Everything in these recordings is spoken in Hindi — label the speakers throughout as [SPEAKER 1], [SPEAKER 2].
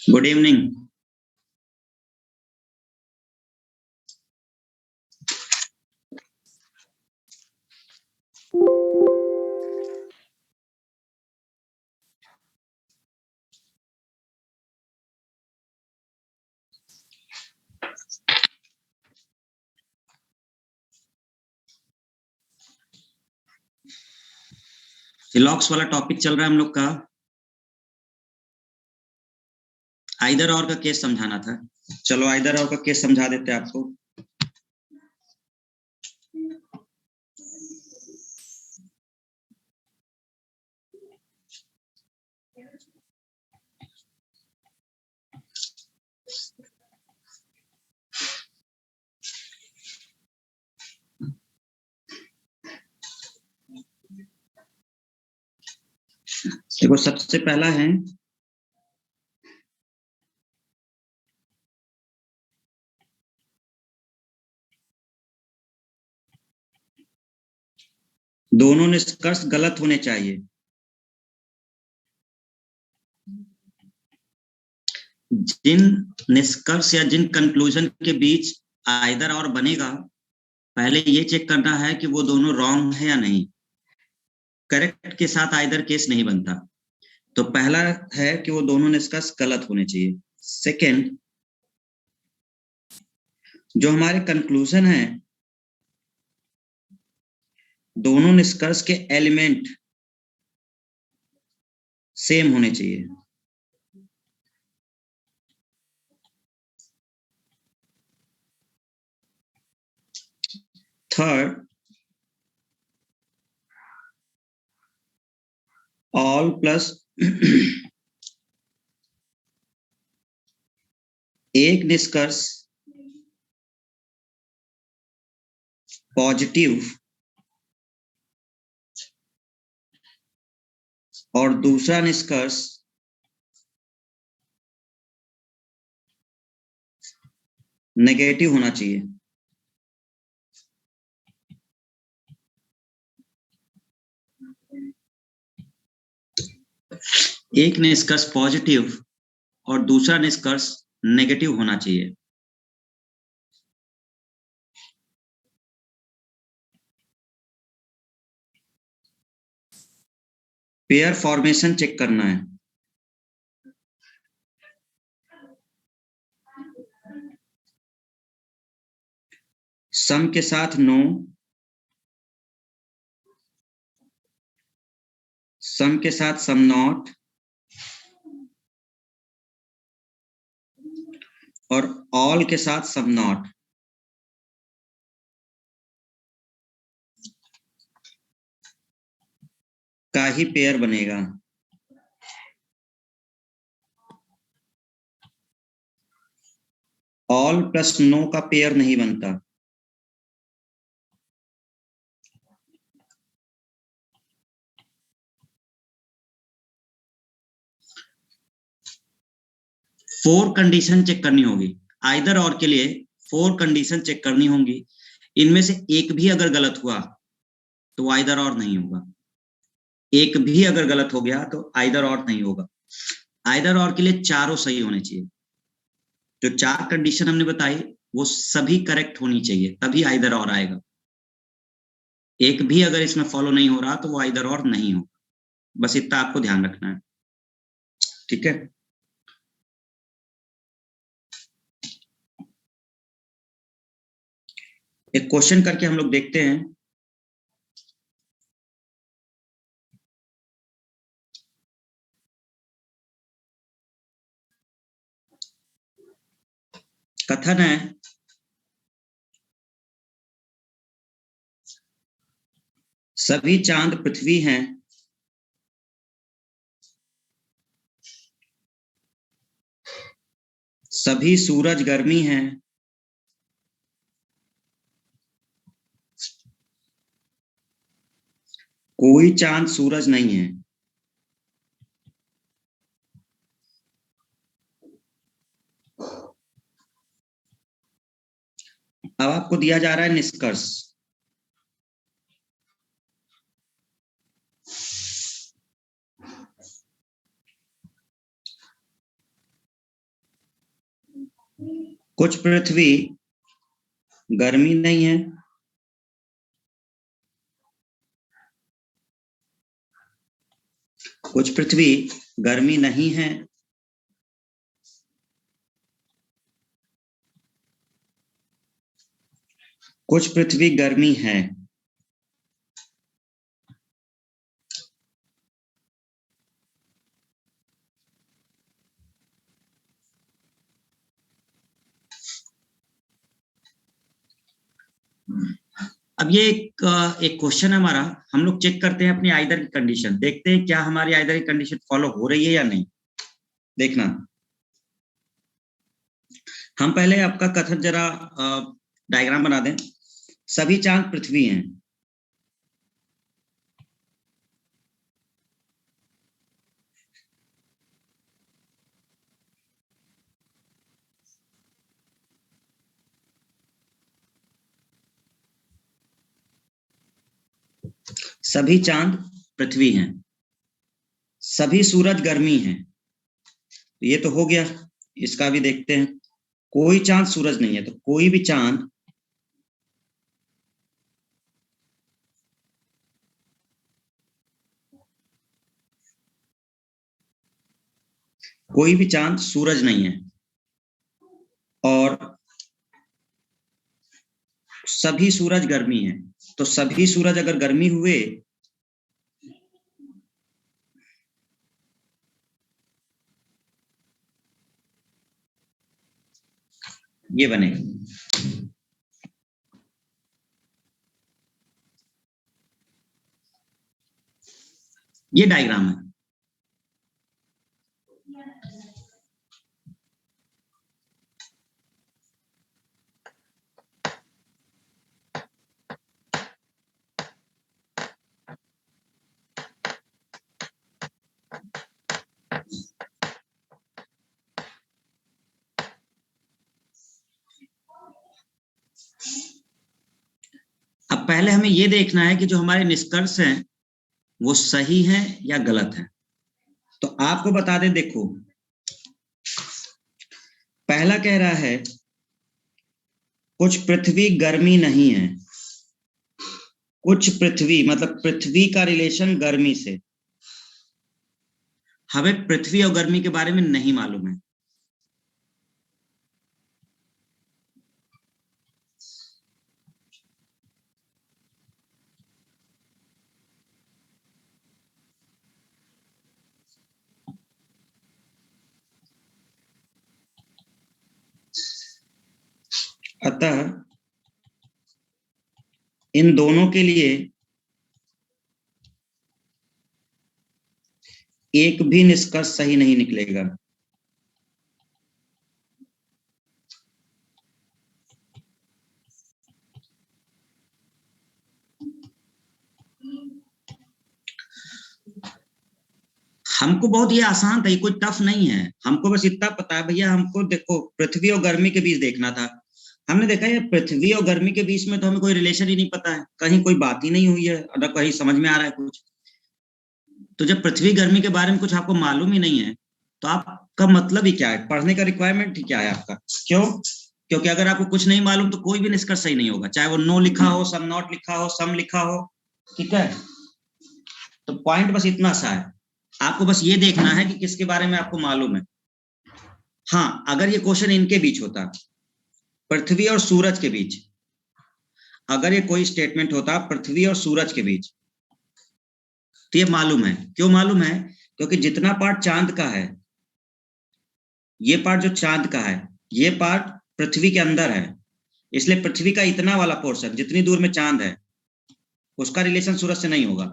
[SPEAKER 1] Good evening. सिलॉक्स वाला टॉपिक चल रहा है हम लोग का। आइदर और का केस समझाना था। चलो आइदर और का केस समझा देते हैं आपको। देखो सबसे पहला है दोनों निष्कर्ष गलत होने चाहिए। जिन निष्कर्ष या जिन कंक्लूजन के बीच आइदर और बनेगा, पहले ये चेक करना है कि वो दोनों रॉन्ग है या नहीं। करेक्ट के साथ आइदर केस नहीं बनता। तो पहला है कि वो दोनों निष्कर्ष गलत होने चाहिए। सेकंड, जो हमारे कंक्लूजन है, दोनों निष्कर्ष के एलिमेंट सेम होने चाहिए। थर्ड, ऑल प्लस एक निष्कर्ष पॉजिटिव और दूसरा निष्कर्ष नेगेटिव होना चाहिए। एक निष्कर्ष पॉजिटिव और दूसरा निष्कर्ष नेगेटिव होना चाहिए। पेयर फॉर्मेशन चेक करना है। सम के साथ नो, सम के साथ सम नॉट और ऑल के साथ सम नॉट। का ही पेयर बनेगा। ऑल प्लस नो का पेयर नहीं बनता। फोर कंडीशन चेक करनी होगी। आइदर और के लिए फोर कंडीशन चेक करनी होंगी। इनमें से एक भी अगर गलत हुआ तो आइदर और नहीं होगा। एक भी अगर गलत हो गया तो आइदर और नहीं होगा। आइदर और के लिए चारों सही होने चाहिए। जो चार कंडीशन हमने बताई वो सभी करेक्ट होनी चाहिए, तभी आइदर और आएगा। एक भी अगर इसमें फॉलो नहीं हो रहा तो वो आइदर और नहीं होगा। बस इतना आपको ध्यान रखना है, ठीक है। एक क्वेश्चन करके हम लोग देखते हैं। कथन है, सभी चांद पृथ्वी हैं सभी सूरज गर्मी हैं, कोई चांद सूरज नहीं है। अब आपको दिया जा रहा है निष्कर्ष। कुछ पृथ्वी गर्मी नहीं है, कुछ पृथ्वी गर्मी नहीं है, कुछ पृथ्वी गर्मी है। अब ये एक क्वेश्चन है हमारा, हम लोग चेक करते हैं अपनी आइदर की कंडीशन, देखते हैं क्या हमारी आइदर की कंडीशन फॉलो हो रही है या नहीं। देखना, हम पहले आपका कथन जरा डायग्राम बना दें। सभी चांद पृथ्वी हैं, सभी चांद पृथ्वी हैं, सभी सूरज गर्मी हैं। ये तो हो गया, इसका भी देखते हैं। कोई चांद सूरज नहीं है, तो कोई भी चांद कोई भी चांद सूरज नहीं है, और सभी सूरज गर्मी है। तो सभी सूरज अगर गर्मी हुए, ये बनेगा। ये डायग्राम है। अब पहले हमें ये देखना है कि जो हमारे निष्कर्ष हैं वो सही हैं या गलत हैं। तो आपको बता दें, देखो पहला कह रहा है कुछ पृथ्वी गर्मी नहीं है। कुछ पृथ्वी मतलब पृथ्वी का रिलेशन गर्मी से। हमें पृथ्वी और गर्मी के बारे में नहीं मालूम है। अतः इन दोनों के लिए एक भी निष्कर्ष सही नहीं निकलेगा। हमको बहुत ये आसान था, ये कोई टफ नहीं है। हमको बस इतना पता है भैया, हमको देखो पृथ्वी और गर्मी के बीच देखना था। हमने देखा है पृथ्वी और गर्मी के बीच में तो हमें कोई रिलेशन ही नहीं पता है, कहीं कोई बात ही नहीं हुई है, और कहीं समझ में आ रहा है कुछ। तो जब पृथ्वी गर्मी के बारे में कुछ आपको मालूम ही नहीं है, तो आपका मतलब ही क्या है, पढ़ने का रिक्वायरमेंट ही क्या है आपका? क्यों? क्योंकि अगर आपको कुछ नहीं मालूम तो कोई भी निष्कर्ष सही नहीं होगा, चाहे वो नो लिखा हो, सम नॉट लिखा हो, सम लिखा हो। ठीक है, तो पॉइंट बस इतना सा है, आपको बस ये देखना है कि किसके बारे में आपको मालूम है। हाँ, अगर ये क्वेश्चन इनके बीच होता, पृथ्वी और सूरज के बीच, अगर ये कोई स्टेटमेंट होता पृथ्वी और सूरज के बीच, तो ये मालूम है। क्यों मालूम है? क्योंकि जितना पार्ट चांद का है, ये पार्ट जो चांद का है, ये पार्ट पृथ्वी के अंदर है, इसलिए पृथ्वी का इतना वाला पोर्शन जितनी दूर में चांद है उसका रिलेशन सूरज से नहीं होगा।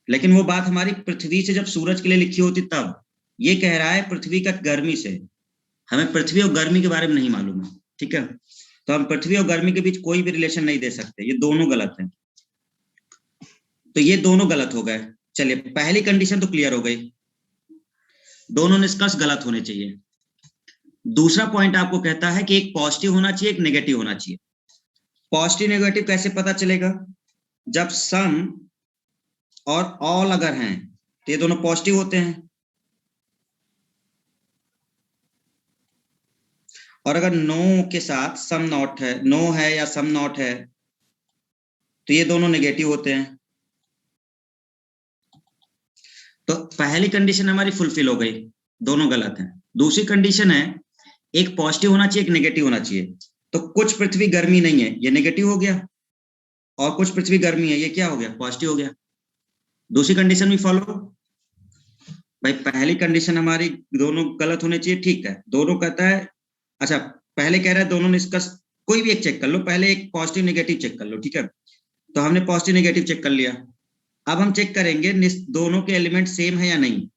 [SPEAKER 1] लेकिन वो बात हमारी पृथ्वी से जब सूरज के लिए लिखी होती तब, ये कह रहा है पृथ्वी का गर्मी से, हमें पृथ्वी और गर्मी के बारे में नहीं मालूम है, ठीक है, तो हम पृथ्वी और गर्मी के बीच कोई भी रिलेशन नहीं दे सकते, ये दोनों गलत है। तो ये दोनों गलत हो गए। चलिए पहली कंडीशन तो क्लियर हो गई, दोनों निष्कर्ष गलत होने चाहिए। दूसरा पॉइंट आपको कहता है कि एक पॉजिटिव होना चाहिए, एक नेगेटिव होना चाहिए। पॉजिटिव नेगेटिव कैसे पता चलेगा? जब सम और ऑल अगर हैं तो ये दोनों पॉजिटिव होते हैं, और अगर नो के साथ सम नॉट है, नो है या सम नॉट है, तो ये दोनों नेगेटिव होते हैं। तो पहली कंडीशन हमारी फुलफिल हो गई, दोनों गलत हैं। दूसरी कंडीशन है एक पॉजिटिव होना चाहिए, एक नेगेटिव होना चाहिए। तो कुछ पृथ्वी गर्मी नहीं है, ये नेगेटिव हो गया, और कुछ पृथ्वी गर्मी है, ये क्या हो गया? पॉजिटिव हो गया। दूसरी कंडीशन भी फॉलो। भाई पहली कंडीशन हमारी दोनों गलत होने चाहिए, ठीक है, दोनों कहता है। अच्छा, पहले कह रहा है दोनों निष्कर्ष, कोई भी एक चेक कर लो, पहले एक पॉजिटिव नेगेटिव चेक कर लो, ठीक है। तो हमने पॉजिटिव नेगेटिव चेक कर लिया। अब हम चेक करेंगे दोनों के एलिमेंट सेम है या नहीं।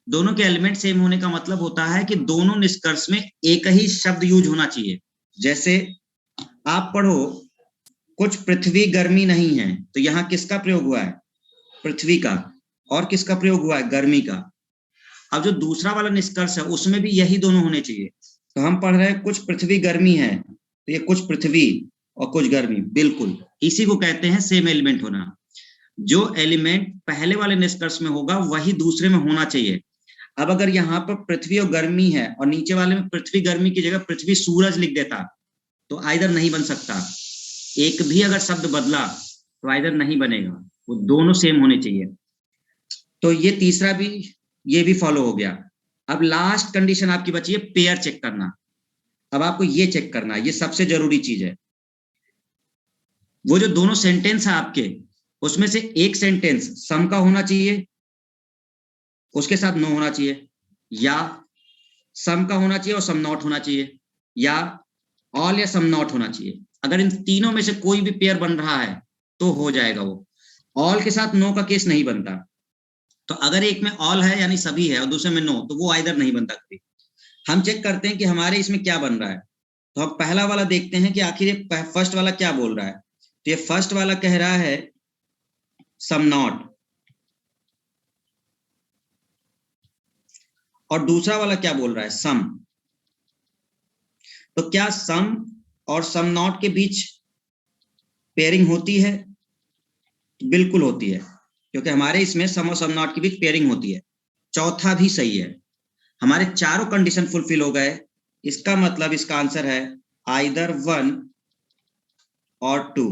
[SPEAKER 1] दोनों के एलिमेंट सेम होने का मतलब होता है कि दोनों निष्कर्ष में एक ही शब्द यूज होना चाहिए। जैसे आप पढ़ो, कुछ पृथ्वी गर्मी नहीं है, तो यहाँ किसका प्रयोग हुआ है? पृथ्वी का। और किसका प्रयोग हुआ है? गर्मी का। अब जो दूसरा वाला निष्कर्ष है उसमें भी यही दोनों होने चाहिए। तो हम पढ़ रहे हैं कुछ पृथ्वी गर्मी है, तो ये कुछ पृथ्वी और कुछ गर्मी, बिल्कुल इसी को कहते हैं सेम एलिमेंट होना। जो एलिमेंट पहले वाले निष्कर्ष में होगा वही दूसरे में होना चाहिए। अब अगर यहाँ पर पृथ्वी और गर्मी है और नीचे वाले में पृथ्वी गर्मी की जगह पृथ्वी सूरज लिख देता, तो आइदर नहीं बन सकता। एक भी अगर शब्द बदला तो आइदर नहीं बनेगा, वो दोनों सेम होने चाहिए। तो ये तीसरा भी, ये भी फॉलो हो गया। अब लास्ट कंडीशन आपकी बची है पेयर चेक करना। अब आपको ये चेक करना है, ये सबसे जरूरी चीज है। वो जो दोनों सेंटेंस है आपके, उसमें से एक सेंटेंस सम का होना चाहिए, उसके साथ नो होना चाहिए, या सम का होना चाहिए और सम नॉट होना चाहिए, या ऑल या सम नॉट होना चाहिए। अगर इन तीनों में से कोई भी पेयर बन रहा है तो हो जाएगा वो। ऑल के साथ नो का केस नहीं बनता। तो अगर एक में ऑल है यानी सभी है और दूसरे में नो, तो वो आइदर नहीं बनता कभी। हम चेक करते हैं कि हमारे इसमें क्या बन रहा है। तो हम पहला वाला देखते हैं कि आखिर ये फर्स्ट वाला क्या बोल रहा है। तो ये फर्स्ट वाला कह रहा है सम नॉट, और दूसरा वाला क्या बोल रहा है? सम। तो क्या सम और सम नॉट के बीच पेयरिंग होती है? बिल्कुल होती है, क्योंकि हमारे इसमें सम और सम नॉट के बीच पेयरिंग होती है। चौथा भी सही है, हमारे चारों कंडीशन फुलफिल हो गए। इसका मतलब इसका आंसर है आइदर 1 और 2।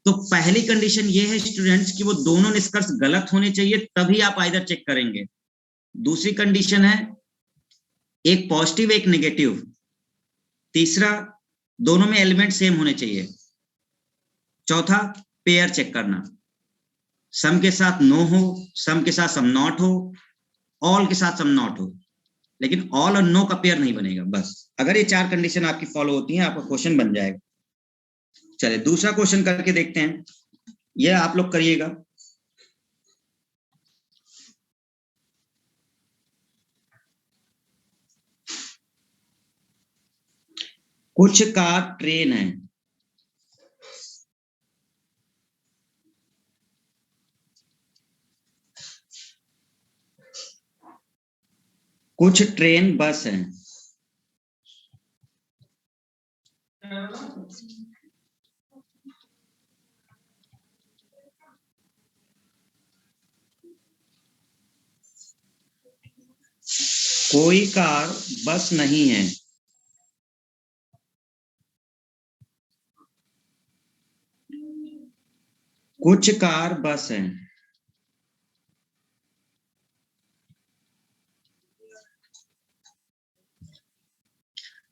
[SPEAKER 1] तो पहली कंडीशन ये है स्टूडेंट्स कि वो दोनों निष्कर्ष गलत होने चाहिए, तभी आप आइदर चेक करेंगे। दूसरी कंडीशन है एक पॉजिटिव एक नेगेटिव। तीसरा, दोनों में एलिमेंट सेम होने चाहिए। चौथा, पेयर चेक करना, सम के साथ नो हो, सम के साथ सम नॉट हो, ऑल के साथ सम नॉट हो, लेकिन ऑल और नो का पेयर नहीं बनेगा। बस अगर ये चार कंडीशन आपकी फॉलो होती हैं, आपका क्वेश्चन बन जाएगा। चलिए दूसरा क्वेश्चन करके देखते हैं, ये आप लोग करिएगा। कुछ कार ट्रेन है, कुछ ट्रेन बस है, कोई कार बस नहीं है। कुछ कार बस है।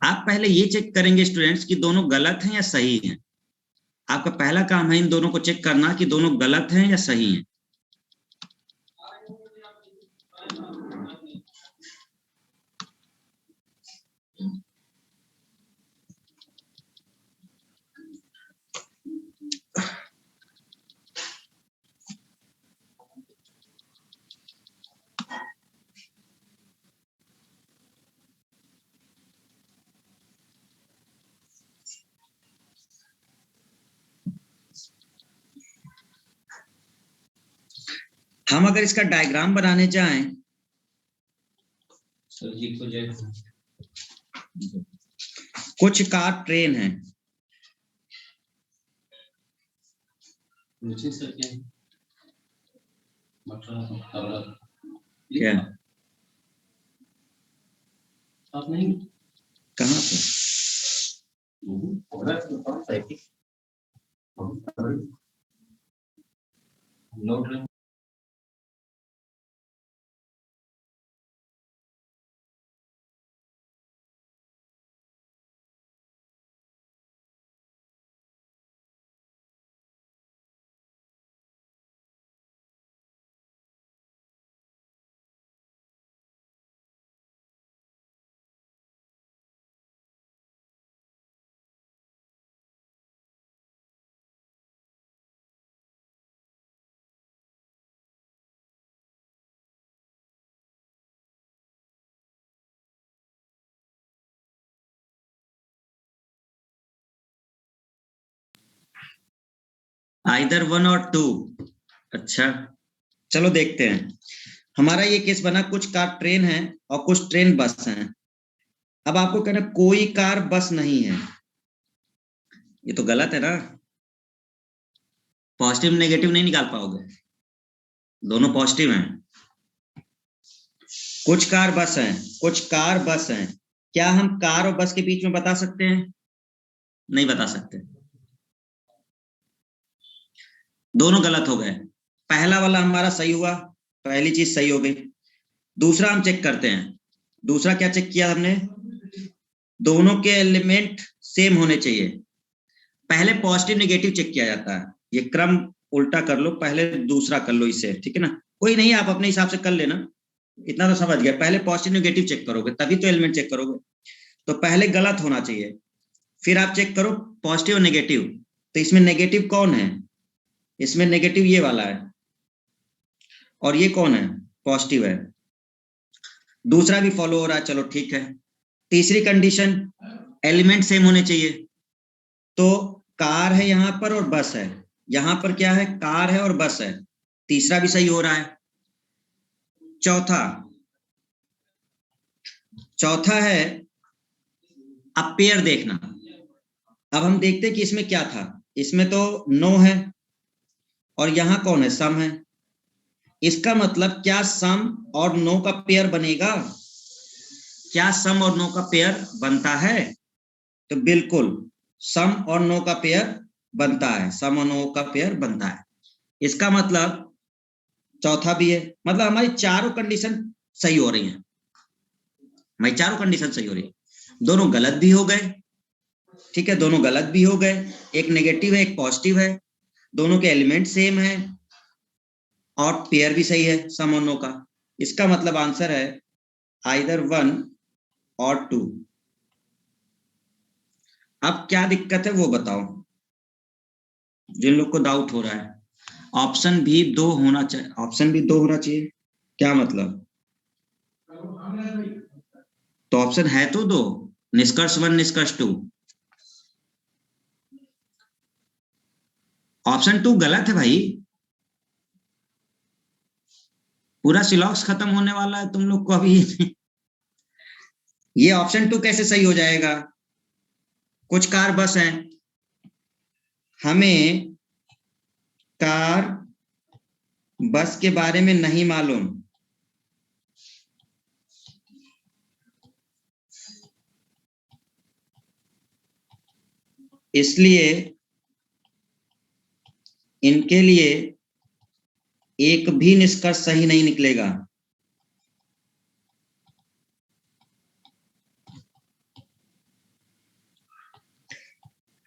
[SPEAKER 1] आप पहले ये चेक करेंगे स्टूडेंट्स कि दोनों गलत हैं या सही हैं। आपका पहला काम है इन दोनों को चेक करना कि दोनों गलत हैं या सही हैं। हम अगर इसका डायग्राम बनाने चाहें, कुछ कार ट्रेन है, क्या आप नहीं कहाँ पे नोट आइदर 1 और 2। अच्छा चलो देखते हैं। हमारा ये केस बना, कुछ कार ट्रेन है और कुछ ट्रेन बस है। अब आपको कहना कोई कार बस नहीं है, ये तो गलत है ना। पॉजिटिव नेगेटिव नहीं निकाल पाओगे, दोनों पॉजिटिव हैं। कुछ कार बस हैं, कुछ कार बस हैं। क्या हम कार और बस के बीच में बता सकते हैं? नहीं बता सकते, दोनों गलत हो गए। पहला वाला हमारा सही हुआ, पहली चीज सही हो गई। दूसरा हम चेक करते हैं। दूसरा क्या चेक किया हमने? दोनों के एलिमेंट सेम होने चाहिए। पहले पॉजिटिव नेगेटिव चेक किया जाता है, ये क्रम उल्टा कर लो, पहले दूसरा कर लो इससे, ठीक है ना। कोई नहीं, आप अपने हिसाब से कर लेना, इतना तो समझ गया। पहले पॉजिटिव नेगेटिव चेक करोगे तभी तो एलिमेंट चेक करोगे। तो पहले गलत होना चाहिए, फिर आप चेक करो पॉजिटिव और नेगेटिव। तो इसमें नेगेटिव कौन है? इसमें नेगेटिव ये वाला है, और ये कौन है? पॉजिटिव है। दूसरा भी फॉलो हो रहा है, चलो ठीक है। तीसरी कंडीशन, एलिमेंट सेम होने चाहिए। तो कार है यहां पर और बस है, यहां पर क्या है? कार है और बस है। तीसरा भी सही हो रहा है। चौथा है अब पेयर देखना। अब हम देखते हैं कि इसमें क्या था। इसमें तो नो है और यहां कौन है? सम है। इसका मतलब क्या सम और नो का पेयर बनेगा? क्या सम और नो का पेयर बनता है? तो बिल्कुल सम और नो का पेयर बनता है, सम और नो का पेयर बनता है। इसका मतलब चौथा भी है, मतलब हमारी चारों कंडीशन सही हो रही है। हमारी चारों कंडीशन सही हो रही है। दोनों गलत भी हो गए, ठीक है, दोनों गलत भी हो गए। एक नेगेटिव है एक पॉजिटिव है, दोनों के एलिमेंट सेम है और पेयर भी सही है सम और नो का। इसका मतलब आंसर है आइदर 1 और 2। अब क्या दिक्कत है वो बताओ, जिन लोग को डाउट हो रहा है। ऑप्शन भी 2 होना चाहिए, ऑप्शन भी 2 होना चाहिए। क्या मतलब? तो ऑप्शन है तो 2, निष्कर्ष 1 निष्कर्ष 2। ऑप्शन 2 गलत है भाई, पूरा सिलॉक्स खत्म होने वाला है तुम लोग को अभी। ये ऑप्शन 2 कैसे सही हो जाएगा? कुछ कार बस हैं, हमें कार बस के बारे में नहीं मालूम, इसलिए इनके लिए एक भी निष्कर्ष सही नहीं निकलेगा।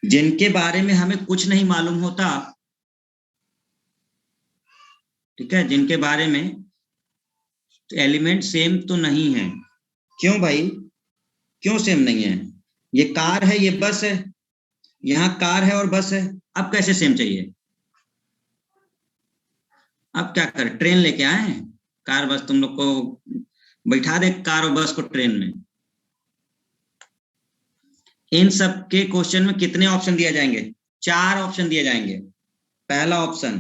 [SPEAKER 1] जिनके बारे में हमें कुछ नहीं मालूम होता, ठीक है, जिनके बारे में एलिमेंट सेम तो नहीं है। क्यों भाई, क्यों सेम नहीं है? ये कार है ये बस है, यहाँ कार है और बस है, अब कैसे सेम चाहिए? अब क्या करें, ट्रेन लेके आए? कार बस तुम लोग को बैठा दे, कार और बस को ट्रेन में। इन सब के क्वेश्चन में कितने ऑप्शन दिए जाएंगे? 4 ऑप्शन दिए जाएंगे। पहला option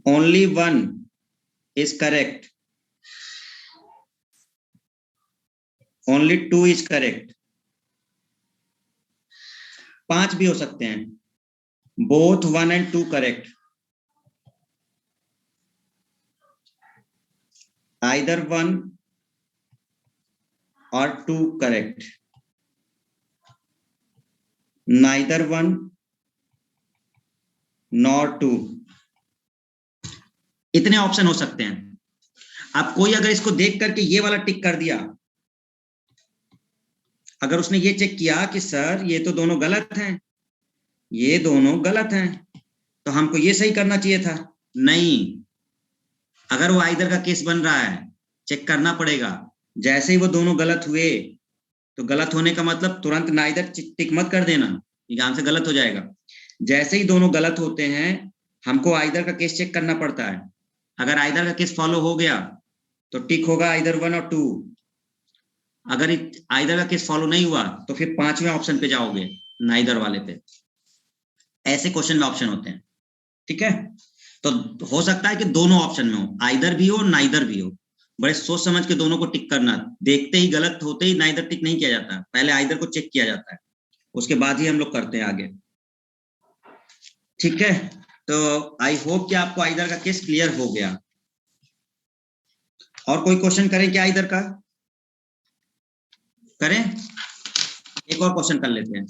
[SPEAKER 1] only one is correct, only two is correct. 5 भी हो सकते हैं, both 1 and 2 correct, either 1 or 2 correct, neither 1 nor 2। इतने ऑप्शन हो सकते हैं। अब कोई अगर इसको देख करके ये वाला टिक कर दिया, अगर उसने ये चेक किया कि सर ये तो दोनों गलत हैं, ये दोनों गलत हैं, तो हमको ये सही करना चाहिए था। नहीं, अगर वो आइदर का केस बन रहा है, चेक करना पड़ेगा। जैसे ही वो दोनों गलत हुए, तो गलत होने का मतलब तुरंत नाइदर टिक मत कर देना, ये आंसर गलत हो जाएगा। जैसे ही दोनों गलत होते हैं, हमको आइदर का केस चेक करना पड़ता है। अगर आइदर का केस फॉलो हो गया तो टिक होगा आइदर 1 और 2। अगर आइदर का केस फॉलो नहीं हुआ तो फिर 5वें ऑप्शन पे जाओगे, नाइदर वाले पे। ऐसे क्वेश्चन में ऑप्शन होते हैं, ठीक है। तो हो सकता है कि दोनों ऑप्शन में हो, आइदर भी हो नाइदर भी हो। बड़े सोच समझ के दोनों को टिक करना, देखते ही गलत होते ही नाइदर टिक नहीं किया जाता, पहले आइदर को चेक किया जाता है, उसके बाद ही हम लोग करते हैं आगे, ठीक है। तो आई होप कि आपको आइदर का केस क्लियर हो गया। और कोई क्वेश्चन करें क्या आइदर का? करें, एक और क्वेश्चन कर लेते हैं।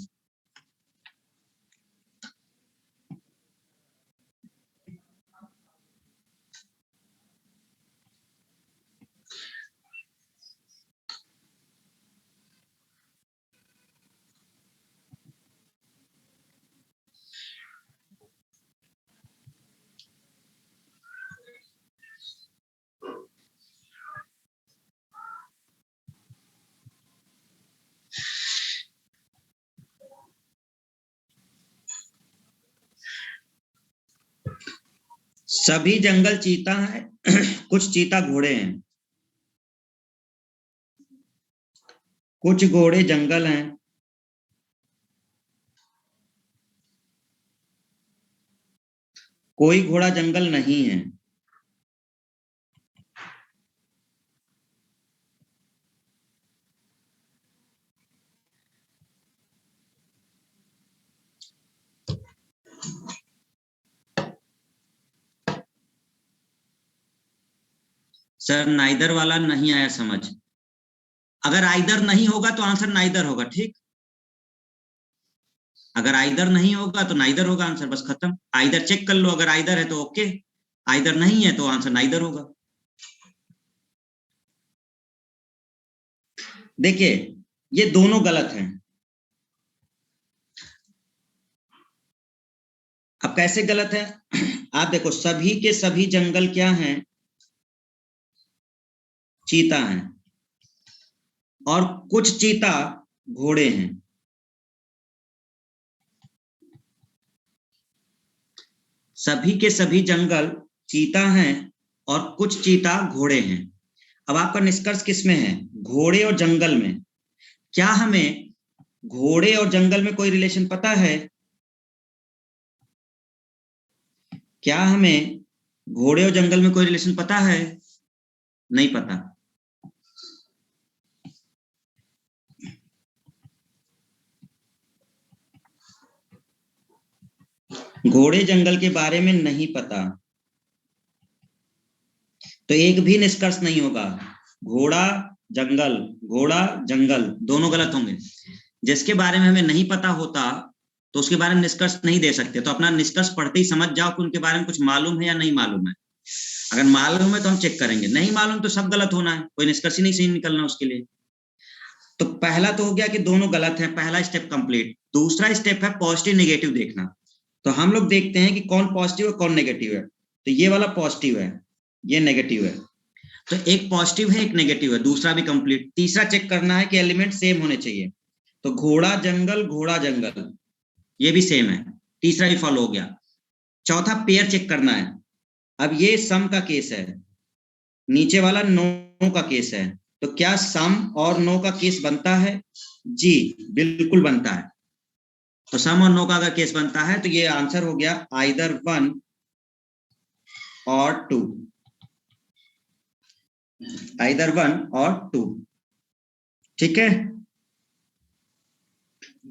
[SPEAKER 1] सभी जंगल चीता है, कुछ चीता घोड़े हैं, कुछ घोड़े जंगल हैं, कोई घोड़ा जंगल नहीं है। सर नाइदर वाला नहीं आया समझ। अगर आइदर नहीं होगा तो आंसर नाइदर होगा, ठीक। अगर आइदर नहीं होगा तो नाइदर होगा, आंसर बस खत्म। आइदर चेक कर लो, अगर आइदर है तो ओके, आइदर नहीं है तो आंसर नाइदर होगा। देखिए ये दोनों गलत हैं। अब कैसे गलत है? आप देखो, सभी के सभी जंगल क्या हैं? चीता हैं, और कुछ चीता घोड़े हैं। सभी के सभी जंगल चीता हैं और कुछ चीता घोड़े हैं। अब आपका निष्कर्ष किसमें है? घोड़े और जंगल में। क्या हमें घोड़े और जंगल में कोई रिलेशन पता है? क्या हमें घोड़े और जंगल में कोई रिलेशन पता है? नहीं पता। घोड़े जंगल के बारे में नहीं पता, तो एक भी निष्कर्ष नहीं होगा। घोड़ा जंगल, घोड़ा जंगल दोनों गलत होंगे। जिसके बारे में हमें नहीं पता होता तो उसके बारे में निष्कर्ष नहीं दे सकते। तो अपना निष्कर्ष पढ़ते ही समझ जाओ कि उनके बारे में कुछ मालूम है या नहीं मालूम है। अगर मालूम है तो हम चेक करेंगे, नहीं मालूम तो सब गलत होना है, कोई निष्कर्ष ही नहीं सही निकलना उसके लिए। तो पहला तो हो गया कि दोनों गलत हैं, पहला स्टेप कंप्लीट। दूसरा स्टेप है पॉजिटिव नेगेटिव देखना। तो हम लोग देखते हैं कि कौन पॉजिटिव है कौन नेगेटिव है। तो ये वाला पॉजिटिव है, ये नेगेटिव है। तो एक पॉजिटिव है एक नेगेटिव है, दूसरा भी कंप्लीट। तीसरा चेक करना है कि एलिमेंट सेम होने चाहिए। तो घोड़ा जंगल ये भी सेम है, तीसरा भी फॉलो हो गया। चौथा पेयर चेक करना है। अब ये सम का केस है, नीचे वाला नो का केस है। तो क्या सम और नो का केस बनता है? जी बिल्कुल बनता है। तो सम और नो का अगर केस बनता है तो ये आंसर हो गया आइदर 1 और 2, आइदर 1 और 2। ठीक है,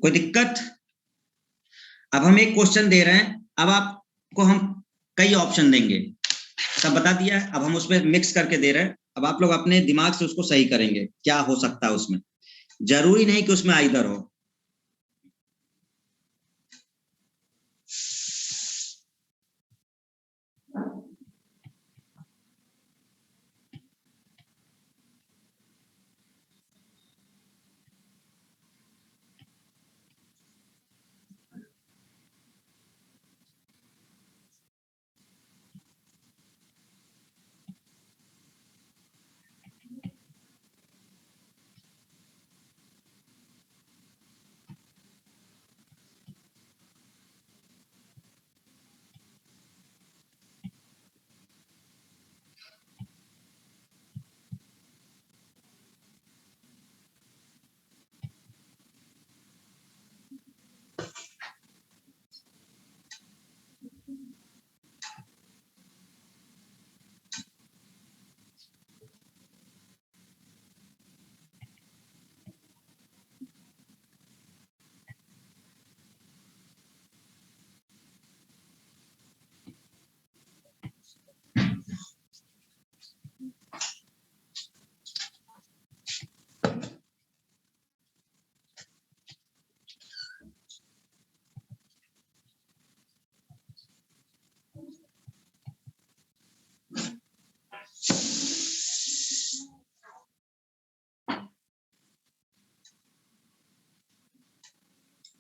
[SPEAKER 1] कोई दिक्कत? अब हम एक क्वेश्चन दे रहे हैं, अब आपको हम कई ऑप्शन देंगे, सब बता दिया है, अब हम उसमें मिक्स करके दे रहे हैं। अब आप लोग अपने दिमाग से उसको सही करेंगे, क्या हो सकता है उसमें। जरूरी नहीं कि उसमें आइदर हो।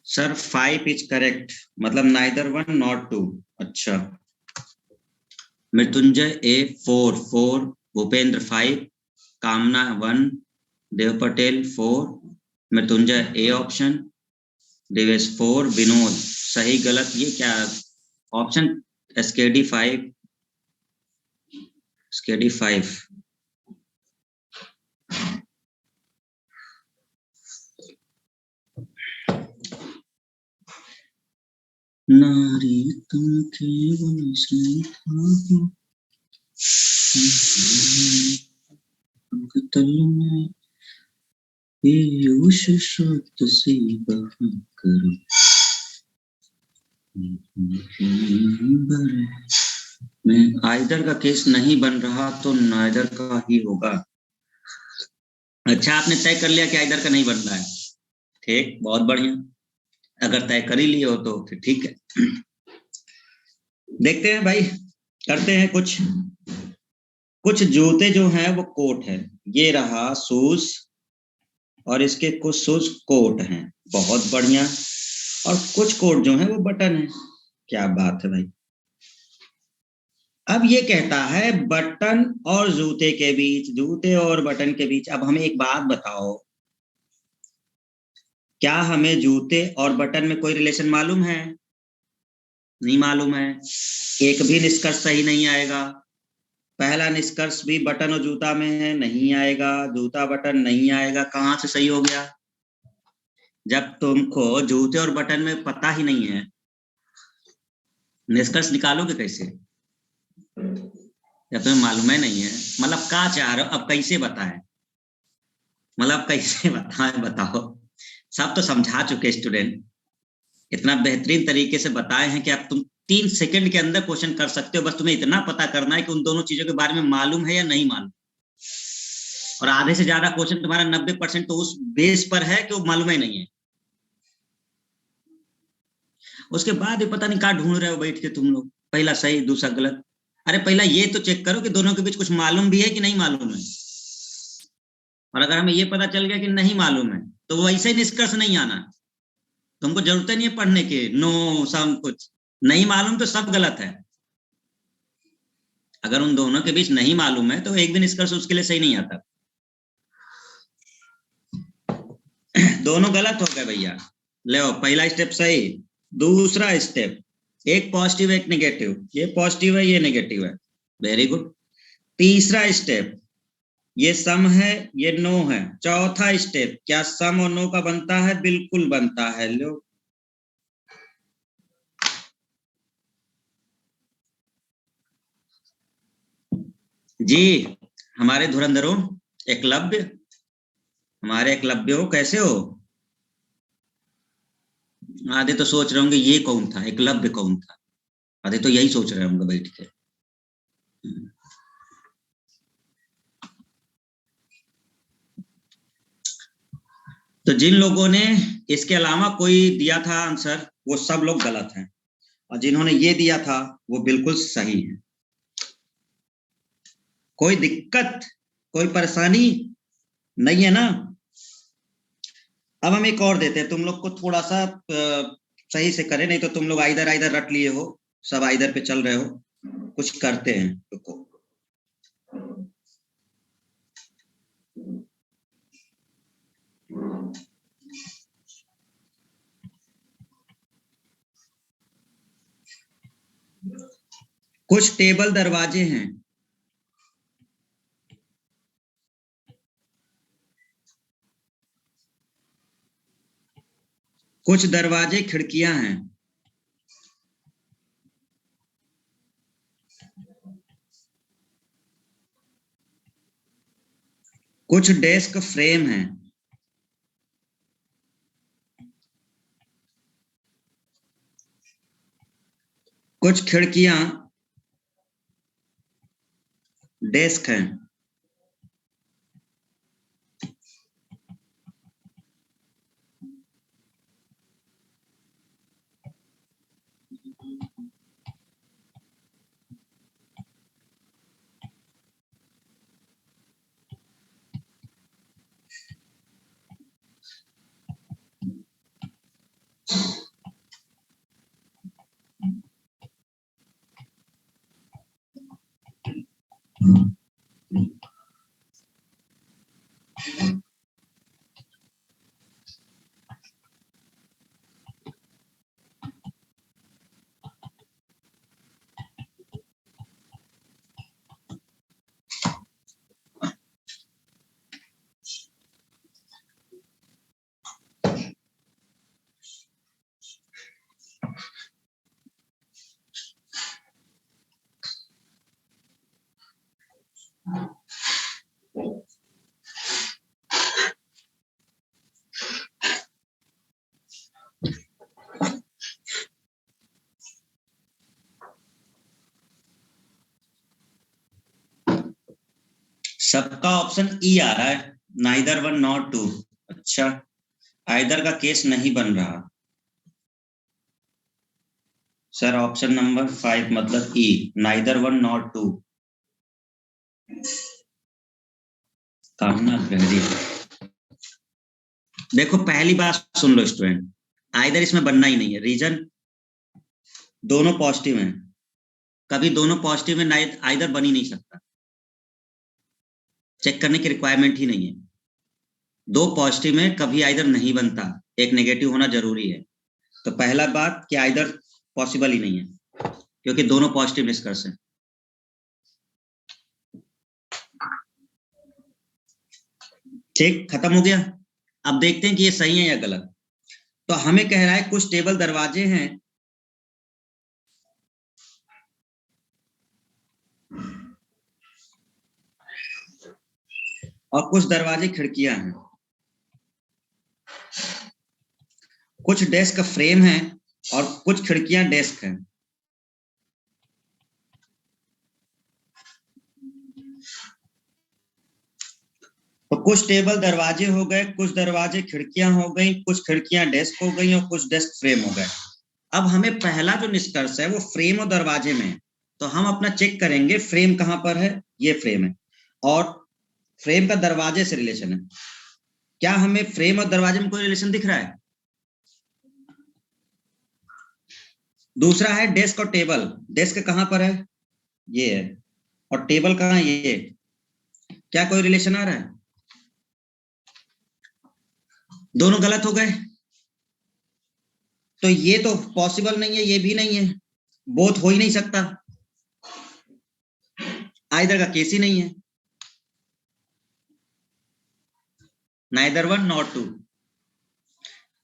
[SPEAKER 1] सर 5 इज करेक्ट, मतलब नाइदर 1 नॉट 2। अच्छा, मृत्युंजय ए 4, भूपेंद्र 5, कामना 1, देव पटेल 4, मृत्युंजय ए ऑप्शन, देवेश 4, विनोद सही गलत ये क्या ऑप्शन, एसकेडी 5, एसकेडी 5। नारी तुम केवल तल में पीयूष शब्द सी बहा करो में आइदर का केस नहीं बन रहा तो नाइदर का ही होगा। अच्छा, आपने तय कर लिया कि आइदर का नहीं बन रहा है, ठीक, बहुत बढ़िया। अगर तय कर ही लिए हो तो फिर ठीक है। देखते हैं भाई, करते हैं कुछ जूते जो हैं वो कोट है, ये रहा शूज, और इसके कुछ शूज कोट हैं, बहुत बढ़िया। और कुछ कोट जो है वो बटन है, क्या बात है भाई। अब ये कहता है बटन और जूते के बीच, जूते और बटन के बीच। अब हमें एक बात बताओ, क्या हमें जूते और बटन में कोई रिलेशन मालूम है? नहीं मालूम है, एक भी निष्कर्ष सही नहीं आएगा। पहला निष्कर्ष भी बटन और जूता में है, नहीं आएगा, जूता बटन नहीं आएगा, कहां से सही हो गया? जब तुमको जूते और बटन में पता ही नहीं है, निष्कर्ष निकालोगे कैसे? जब तुम्हें मालूम ही नहीं है, मतलब क्या चाह रहे हो, अब कैसे बताएं, मतलब कैसे बताएं, बताओ। सब तो समझा चुके स्टूडेंट, इतना बेहतरीन तरीके से बताए हैं कि अब तुम 3 सेकंड के अंदर क्वेश्चन कर सकते हो। बस तुम्हें इतना पता करना है कि उन दोनों चीजों के बारे में मालूम है या नहीं मालूम। और आधे से ज्यादा क्वेश्चन तुम्हारा 90% तो उस बेस पर है कि वो मालूम ही नहीं है। उसके बाद भी पता नहीं कहाँ ढूंढ रहे हो बैठ के तुम लोग, पहला सही दूसरा गलत। अरे पहला ये तो चेक करो कि दोनों के बीच कुछ मालूम भी है कि नहीं मालूम है। और अगर हमें ये पता चल गया कि नहीं मालूम है तो वो ऐसे ही निष्कर्ष नहीं आना। तुमको जरूरत नहीं है पढ़ने की, नो सब कुछ नहीं मालूम तो सब गलत है। अगर उन दोनों के बीच नहीं मालूम है तो एक भी निष्कर्ष उसके लिए सही नहीं आता। दोनों गलत हो गए भैया। ले पहला स्टेप सही, दूसरा स्टेप एक पॉजिटिव एक नेगेटिव, ये पॉजिटिव है ये नेगेटिव है, वेरी गुड। तीसरा स्टेप ये सम है ये नो है। चौथा स्टेप क्या सम और नो का बनता है? बिल्कुल बनता है। लो जी हमारे धुरंधरों, एकलव्य, हमारे एकलव्य हो, कैसे हो? आधे तो सोच रहे होंगे ये कौन था, एकलव्य कौन था, आधे तो यही सोच रहे होंगे बैठ के। तो जिन लोगों ने इसके अलावा कोई दिया था आंसर, वो सब लोग गलत हैं, और जिन्होंने ये दिया था वो बिल्कुल सही है। कोई दिक्कत, कोई परेशानी नहीं है ना? अब हम एक और देते हैं तुम लोग को, थोड़ा सा सही से करें, नहीं तो तुम लोग आइदर आइदर रट लिए हो, सब आइदर पे चल रहे हो। कुछ करते हैं, रुको। कुछ टेबल दरवाजे हैं, कुछ दरवाजे खिड़कियां हैं, कुछ डेस्क फ्रेम हैं, कुछ खिड़कियां डेस्क हैं, सबका ऑप्शन ई आ रहा है, नाइदर वन नॉट टू। अच्छा, आइदर का केस नहीं बन रहा सर। ऑप्शन नंबर 5 मतलब ई, नाइदर वन नॉट टू। कामना गहरी। देखो पहली बात सुन लो स्टूडेंट, आइदर इसमें बनना ही नहीं है। रीजन, दोनों पॉजिटिव हैं, कभी दोनों पॉजिटिव में आइदर बन ही नहीं सकता, चेक करने की रिक्वायरमेंट ही नहीं है। दो पॉजिटिव में कभी आइदर नहीं बनता, एक नेगेटिव होना जरूरी है। तो पहला बात कि आइदर पॉसिबल ही नहीं है, क्योंकि दोनों पॉजिटिव निष्कर्ष हैं। ठीक, खत्म हो गया। अब देखते हैं कि ये सही है या गलत। तो हमें कह रहा है कुछ टेबल दरवाजे हैं और कुछ दरवाजे खिड़कियां हैं, कुछ डेस्क फ्रेम हैं और कुछ खिड़कियां डेस्क हैं। तो कुछ टेबल दरवाजे हो गए, कुछ दरवाजे खिड़कियां हो गई, कुछ खिड़कियां डेस्क हो गई और कुछ डेस्क फ्रेम हो गए। अब हमें पहला जो निष्कर्ष है वो फ्रेम और दरवाजे में है, तो हम अपना चेक करेंगे फ्रेम कहां पर है। ये फ्रेम है और फ्रेम का दरवाजे से रिलेशन है। क्या हमें फ्रेम और दरवाजे में कोई रिलेशन दिख रहा है? दूसरा है डेस्क और टेबल। डेस्क कहां पर है? ये है। और टेबल कहां है? ये। क्या कोई रिलेशन आ रहा है? दोनों गलत हो गए। तो ये तो पॉसिबल नहीं है, ये भी नहीं है, बोथ हो ही नहीं सकता, आइदर का केस ही नहीं है। Neither one not two.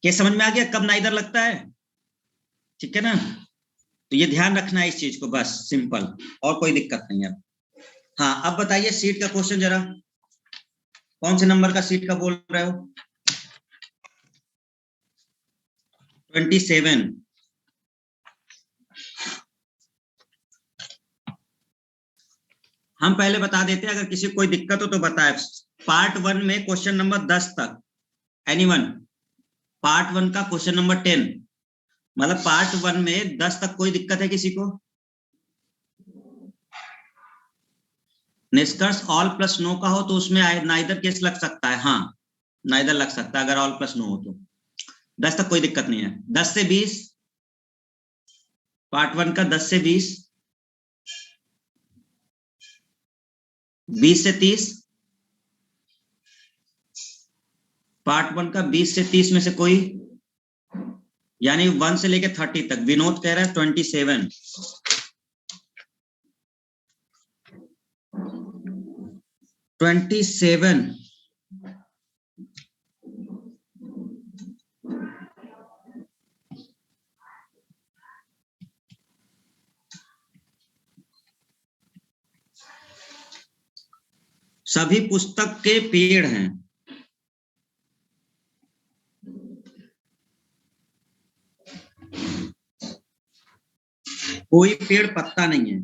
[SPEAKER 1] Case समझ में आ गया कब नाइदर लगता है? ठीक है ना? तो ये ध्यान रखना है इस चीज को, बस सिंपल, और कोई दिक्कत नहीं है। हाँ, अब बताइए सीट का क्वेश्चन जरा, कौन से नंबर का सीट का बोल रहे हो? 27। हम पहले बता देते हैं, अगर किसी को कोई दिक्कत हो तो बताए। पार्ट 1 में क्वेश्चन नंबर 10 तक, एनीवन? पार्ट 1 का क्वेश्चन नंबर 10, मतलब पार्ट 1 में 10 तक कोई दिक्कत है किसी को? निष्कर्ष ऑल प्लस नो का हो तो उसमें नाइदर केस लग सकता है, हाँ नाइदर लग सकता है अगर ऑल प्लस नो हो तो। 10 तक कोई दिक्कत नहीं है। 10 से 20, पार्ट 1 का 10 से 20, 20 से 30, पार्ट 1 का 20 से 30 में से कोई, यानी 1 से लेके 30 तक। विनोद कह रहा है 27। 27। सभी पुस्तक के पेड़ हैं, कोई पेड़ पत्ता नहीं है।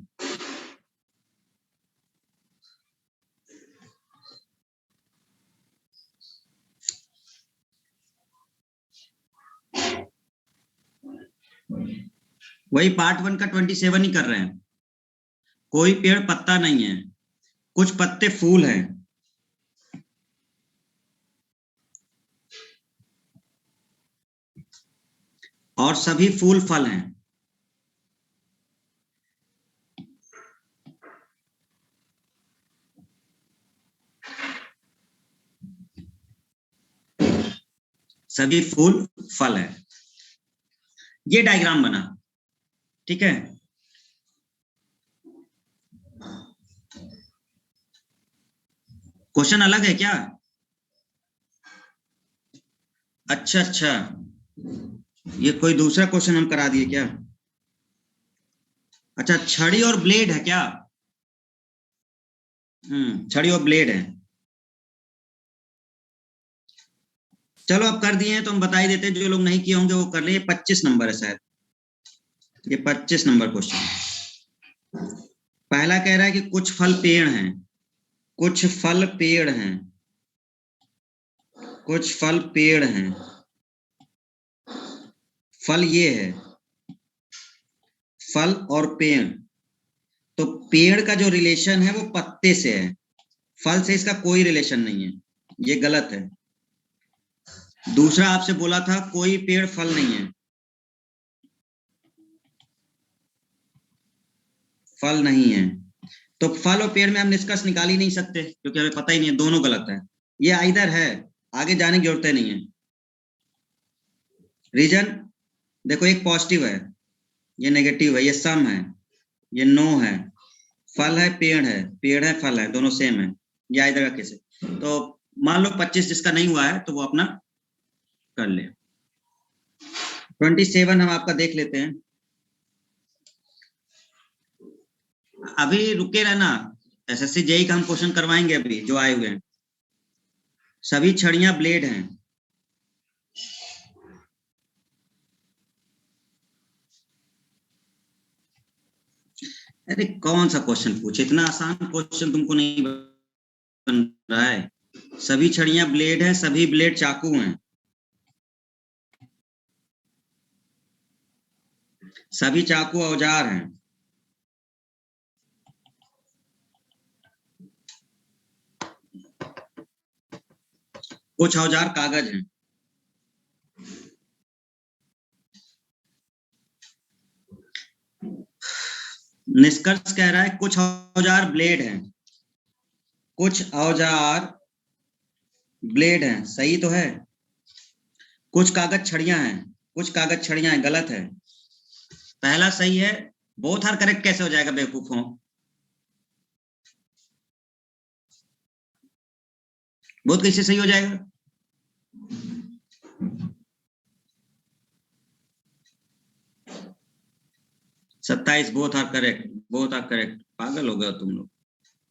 [SPEAKER 1] वही पार्ट 1 का 27 ही कर रहे हैं। कोई पेड़ पत्ता नहीं है, कुछ पत्ते फूल हैं, और सभी फूल फल हैं। सभी फूल फल है। ये डायग्राम बना, ठीक है। क्वेश्चन अलग है क्या? अच्छा अच्छा, ये कोई दूसरा क्वेश्चन हम करा दिए क्या? अच्छा, छड़ी और ब्लेड है क्या? छड़ी और ब्लेड है। चलो अब कर दिए हैं तो हम बता ही देते हैं, जो लोग नहीं किए होंगे वो कर ले। 25 नंबर है शायद, ये 25 नंबर क्वेश्चन। पहला कह रहा है कि कुछ फल पेड़ हैं, कुछ फल पेड़ हैं, कुछ फल पेड़ हैं, फल ये है, फल और पेड़। तो पेड़ का जो रिलेशन है वो पत्ते से है, फल से इसका कोई रिलेशन नहीं है, ये गलत है। दूसरा आपसे बोला था कोई पेड़ फल नहीं है, फल नहीं है। तो फल और पेड़ में हम निष्कर्ष निकाल ही नहीं सकते क्योंकि हमें पता ही नहीं है, दोनों गलत है। ये आइदर है, आगे जाने की जरूरत नहीं है। रीजन देखो, एक पॉजिटिव है, ये नेगेटिव है, ये सम है, ये नो है। फल है पेड़ है, पेड़ है फल है, दोनों सेम है। ये आइदर का केस है। तो मान लो 25 जिसका नहीं हुआ है तो वो अपना कर ले। 27 हम आपका देख लेते हैं। अभी रुके रहना, एसएससी जेई का हम क्वेश्चन करवाएंगे अभी जो आए हुए हैं। सभी छड़ियां ब्लेड हैं। अरे कौन सा क्वेश्चन पूछे, इतना आसान क्वेश्चन तुमको नहीं बन रहा है। सभी छड़ियां ब्लेड हैं, सभी ब्लेड चाकू हैं, सभी चाकू औजार हैं, कुछ औजार कागज हैं। निष्कर्ष कह रहा है कुछ औजार ब्लेड हैं, कुछ औजार ब्लेड हैं, सही तो है। कुछ कागज छड़ियां हैं, कुछ कागज छड़ियां हैं, गलत है। पहला सही है, बोथ आर करेक्ट कैसे हो जाएगा बेवकूफों? बोथ कैसे सही हो जाएगा? 27 both are correct, both are correct. पागल हो गए तुम लोग।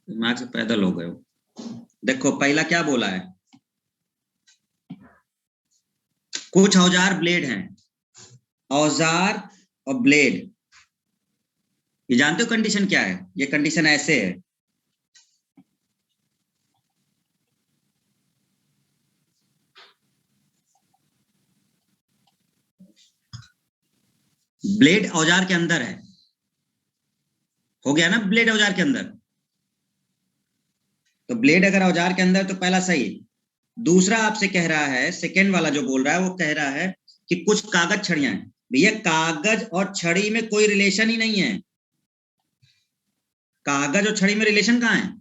[SPEAKER 1] दिमाग से पैदल हो गए हो। देखो पहला क्या बोला है, कुछ औजार ब्लेड हैं, औजार और ब्लेड, ये जानते हो कंडीशन क्या है? ये कंडीशन ऐसे है, ब्लेड औजार के अंदर है, हो गया ना, ब्लेड औजार के अंदर, तो ब्लेड अगर औजार के अंदर तो पहला सही। दूसरा आपसे कह रहा है, सेकेंड वाला जो बोल रहा है वो कह रहा है कि कुछ कागज छड़ियां हैं। भैया कागज और छड़ी में कोई रिलेशन ही नहीं है, कागज और छड़ी में रिलेशन कहाँ है?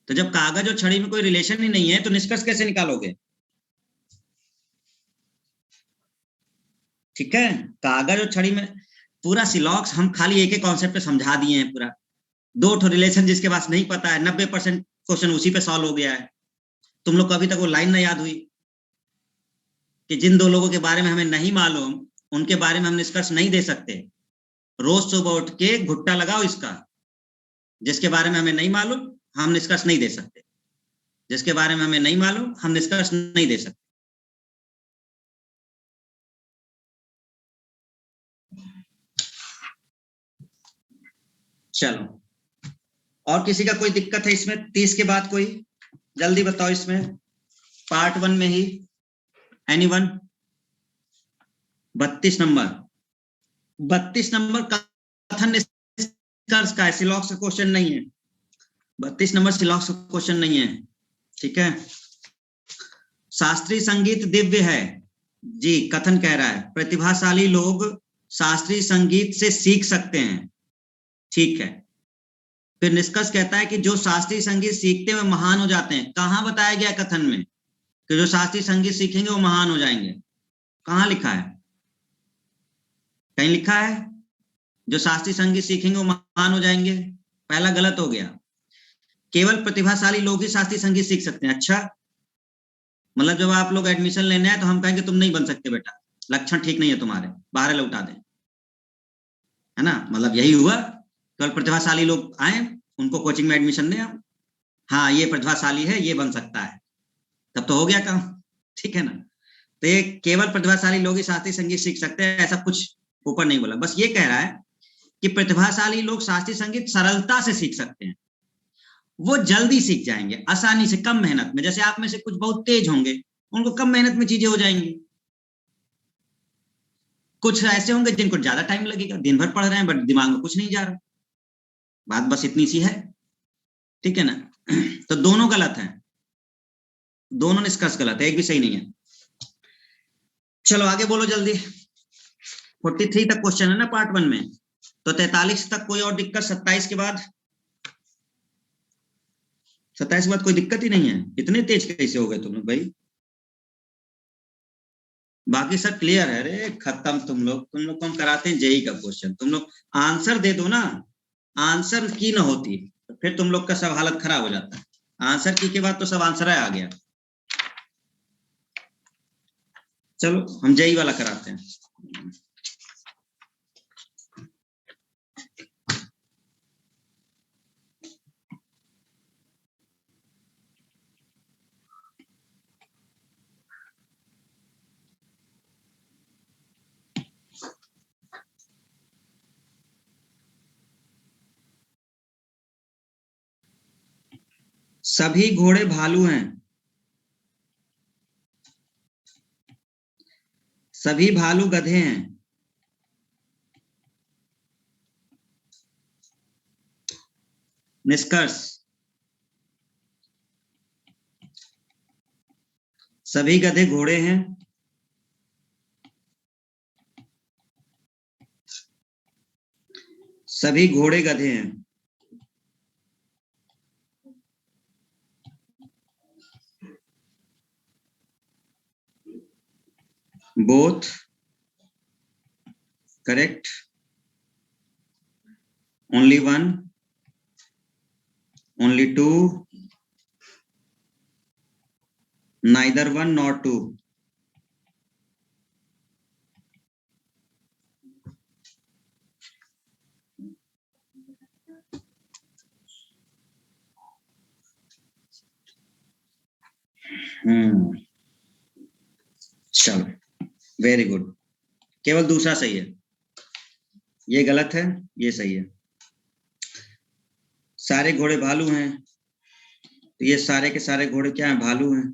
[SPEAKER 1] तो जब कागज और छड़ी में कोई रिलेशन ही नहीं है तो निष्कर्ष कैसे निकालोगे? ठीक है, कागज और छड़ी में पूरा सिलॉक्स हम खाली एक एक कॉन्सेप्ट पे समझा दिए हैं पूरा, दो ठो रिलेशन जिसके पास नहीं पता है 90% क्वेश्चन उसी पे सॉल्व हो गया है। तुम लोग को अभी तक वो लाइन ना याद हुई कि जिन दो लोगों के बारे में हमें नहीं मालूम उनके बारे में हम निष्कर्ष नहीं दे सकते। रोज सुबह उठ के घुट्टा लगाओ इसका, जिसके बारे में हमें नहीं मालूम हम निष्कर्ष नहीं दे सकते, जिसके बारे में हमें नहीं मालूम हम निष्कर्ष नहीं दे सकते। चलो, और किसी का कोई दिक्कत है इसमें 30 के बाद? कोई जल्दी बताओ इसमें, पार्ट 1 में ही एनीवन? 32 नंबर, 32 नंबर कथन निष्कर्ष का है, सिलॉक्स का क्वेश्चन नहीं है। 32 नंबर सिलॉक्स का क्वेश्चन नहीं है, ठीक है। शास्त्रीय संगीत दिव्य है जी, कथन कह रहा है प्रतिभाशाली लोग शास्त्रीय संगीत से सीख सकते हैं, ठीक है। फिर निष्कर्ष कहता है कि जो शास्त्रीय संगीत सीखते हुए महान हो जाते हैं। कहां बताया गया कथन में कि जो शास्त्रीय संगीत सीखेंगे वो महान हो जाएंगे? कहां लिखा है? कहीं लिखा है जो शास्त्रीय संगीत सीखेंगे वो महान हो जाएंगे? पहला गलत हो गया, केवल प्रतिभाशाली लोग ही शास्त्रीय संगीत सीख सकते हैं। अच्छा, मतलब जब आप लोग एडमिशन लेने आए तो हम कहेंगे तुम नहीं बन सकते बेटा, लक्षण ठीक नहीं है तुम्हारे, बाहर लौटा दें, है ना? मतलब यही हुआ, केवल प्रतिभाशाली लोग आए, उनको कोचिंग में एडमिशन दें आप, हाँ ये प्रतिभाशाली है ये बन सकता है, तब तो हो गया काम, ठीक है ना? तो ये केवल प्रतिभाशाली लोग ही शास्त्रीय संगीत सीख सकते हैं, ऐसा कुछ ऊपर नहीं बोला, बस ये कह रहा है कि प्रतिभाशाली लोग शास्त्रीय संगीत सरलता से सीख सकते हैं, वो जल्दी सीख जाएंगे आसानी से, कम मेहनत में। जैसे आप में से कुछ बहुत तेज होंगे, उनको कम मेहनत में चीजें हो जाएंगी। कुछ ऐसे होंगे जिनको ज्यादा टाइम लगेगा, दिन भर पढ़ रहे हैं बट दिमाग में कुछ नहीं जा रहा। बात बस इतनी सी है, ठीक है ना? तो दोनों गलत हैं, दोनों निष्कर्ष गलत है, एक भी सही नहीं है। चलो आगे बोलो जल्दी। 43 तक क्वेश्चन है ना पार्ट 1 में, तो 43 तक कोई और दिक्कत? 27 के बाद, 27 के बाद कोई दिक्कत ही नहीं है? इतने तेज कैसे हो गए तुम लोग भाई? बाकी सब क्लियर है रे, खत्म। तुम लोग को हम कराते हैं जेई का क्वेश्चन, तुम लोग आंसर दे दो ना, आंसर की ना होती तो फिर तुम लोग का सब हालत खराब हो जाता है। आंसर की के बाद तो सब आंसर आ गया। चलो हम जेई वाला कराते हैं। सभी घोड़े भालू हैं, सभी भालू गधे हैं। निष्कर्ष, सभी गधे घोड़े हैं, सभी घोड़े गधे हैं। Both correct, only one, only two, neither one nor two. चलो, वेरी गुड, केवल दूसरा सही है, ये गलत है, ये सही है। सारे घोड़े भालू हैं, तो ये सारे के सारे घोड़े क्या हैं? भालू हैं,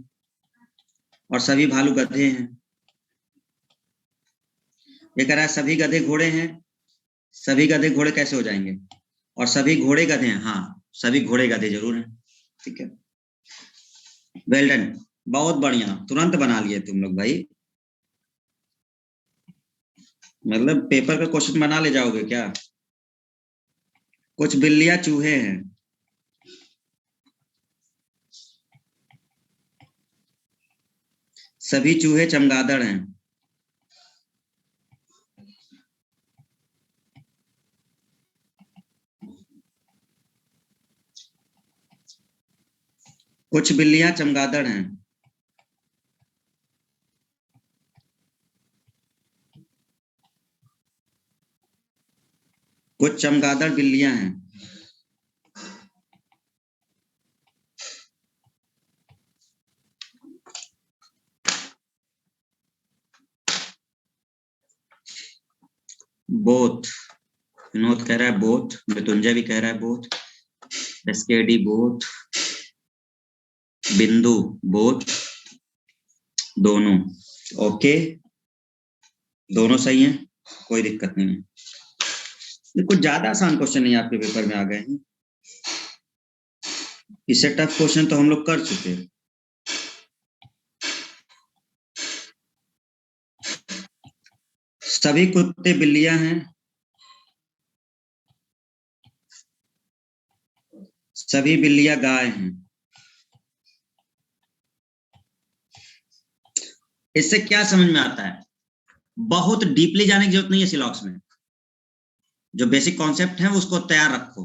[SPEAKER 1] और सभी भालू गधे हैं। ये कह रहा है सभी गधे घोड़े हैं, सभी गधे घोड़े कैसे हो जाएंगे? और सभी घोड़े गधे हैं, हाँ सभी घोड़े गधे जरूर हैं, ठीक है। वेल डन, बहुत बढ़िया, तुरंत बना लिए तुम लोग भाई, मतलब पेपर का क्वेश्चन बना ले जाओगे क्या? कुछ बिल्लियां चूहे हैं, सभी चूहे चमगादड़ हैं, कुछ बिल्लियां चमगादड़ हैं, कुछ चमगादड़ बिल्लियां हैं, बोथ, विनोद कह रहा है बोथ, मृत्युंजय भी कह रहा है बोथ, एसकेडी बोथ, बिंदु बोथ, दोनों, ओके, दोनों सही हैं, कोई दिक्कत नहीं है। ये कुछ ज्यादा आसान क्वेश्चन नहीं आपके पेपर में आ गए हैं, इससे टफ क्वेश्चन तो हम लोग कर चुके हैं। सभी कुत्ते बिल्लियां हैं, सभी बिल्लियां गाय हैं। इससे क्या समझ में आता है? बहुत डीपली जाने की जरूरत नहीं है सिलॉक्स में, जो बेसिक कॉन्सेप्ट है उसको तैयार रखो।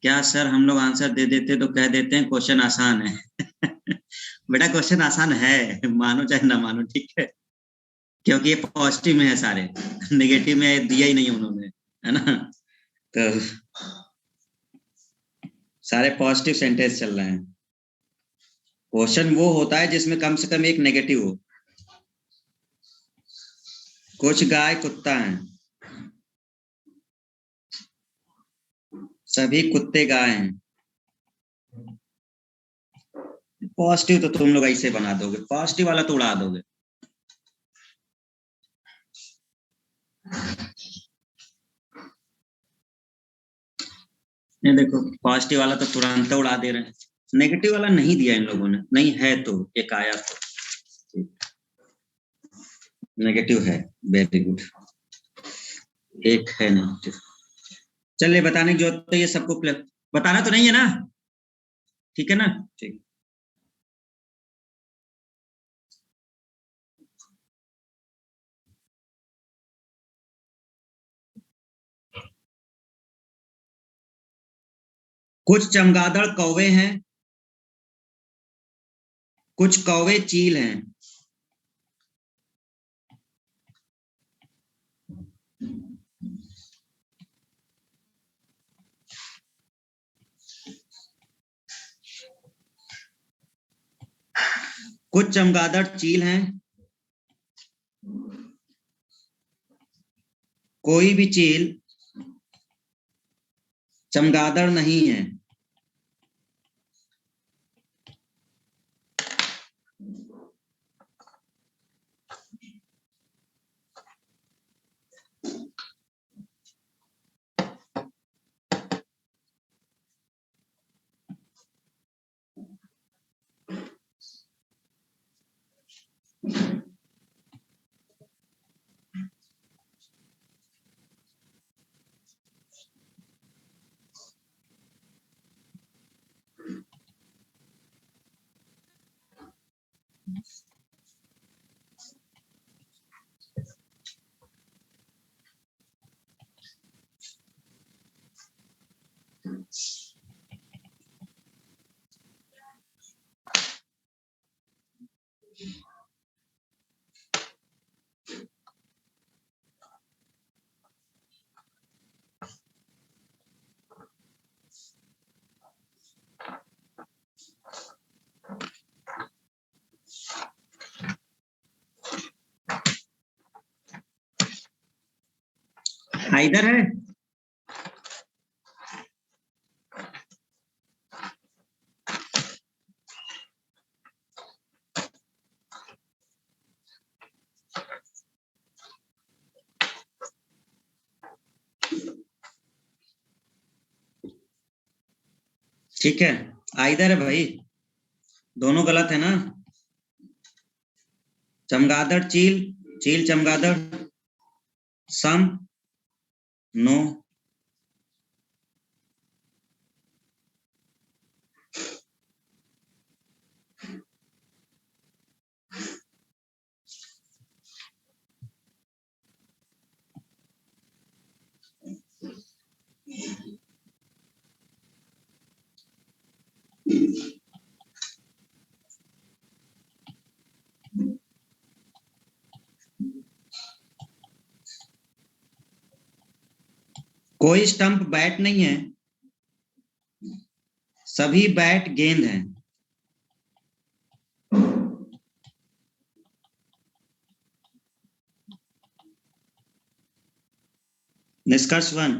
[SPEAKER 1] क्या सर हम लोग आंसर दे देते तो कह देते हैं क्वेश्चन आसान है बेटा क्वेश्चन आसान है, मानो चाहे ना मानो, ठीक है, क्योंकि ये पॉजिटिव में है सारे, नेगेटिव में दिया ही नहीं उन्होंने, है ना, तो सारे पॉजिटिव सेंटेंस चल रहे हैं। क्वेश्चन वो होता है जिसमें कम से कम एक नेगेटिव हो। कुछ गाय कुत्ता हैं, सभी कुत्ते गाय हैं। पॉजिटिव तो तुम लोग ऐसे बना दोगे, पॉजिटिव वाला तो उड़ा दोगे। ये देखो पॉजिटिव वाला तो तुरंत उड़ा दे रहे हैं, नेगेटिव वाला नहीं दिया इन लोगों ने, नहीं है तो एक आया तो नेगेटिव है, वेरी गुड, एक है नेगेटिव। चलिए बताने की जरूरत है, ये सबको बताना तो नहीं है ना, ठीक है ना, ठीक। कुछ चमगादड़ कौवे हैं, कुछ कौवे चील हैं, कुछ चमगादड़ चील हैं, कोई भी चील चमगादड़ नहीं है। आइदर है। ठीक है, आइदर है भाई, दोनों गलत है ना। चमगादड़ चील, चील चमगादड़, सम नो। कोई स्टंप बैट नहीं है, सभी बैट गेंद हैं। निष्कर्ष 1,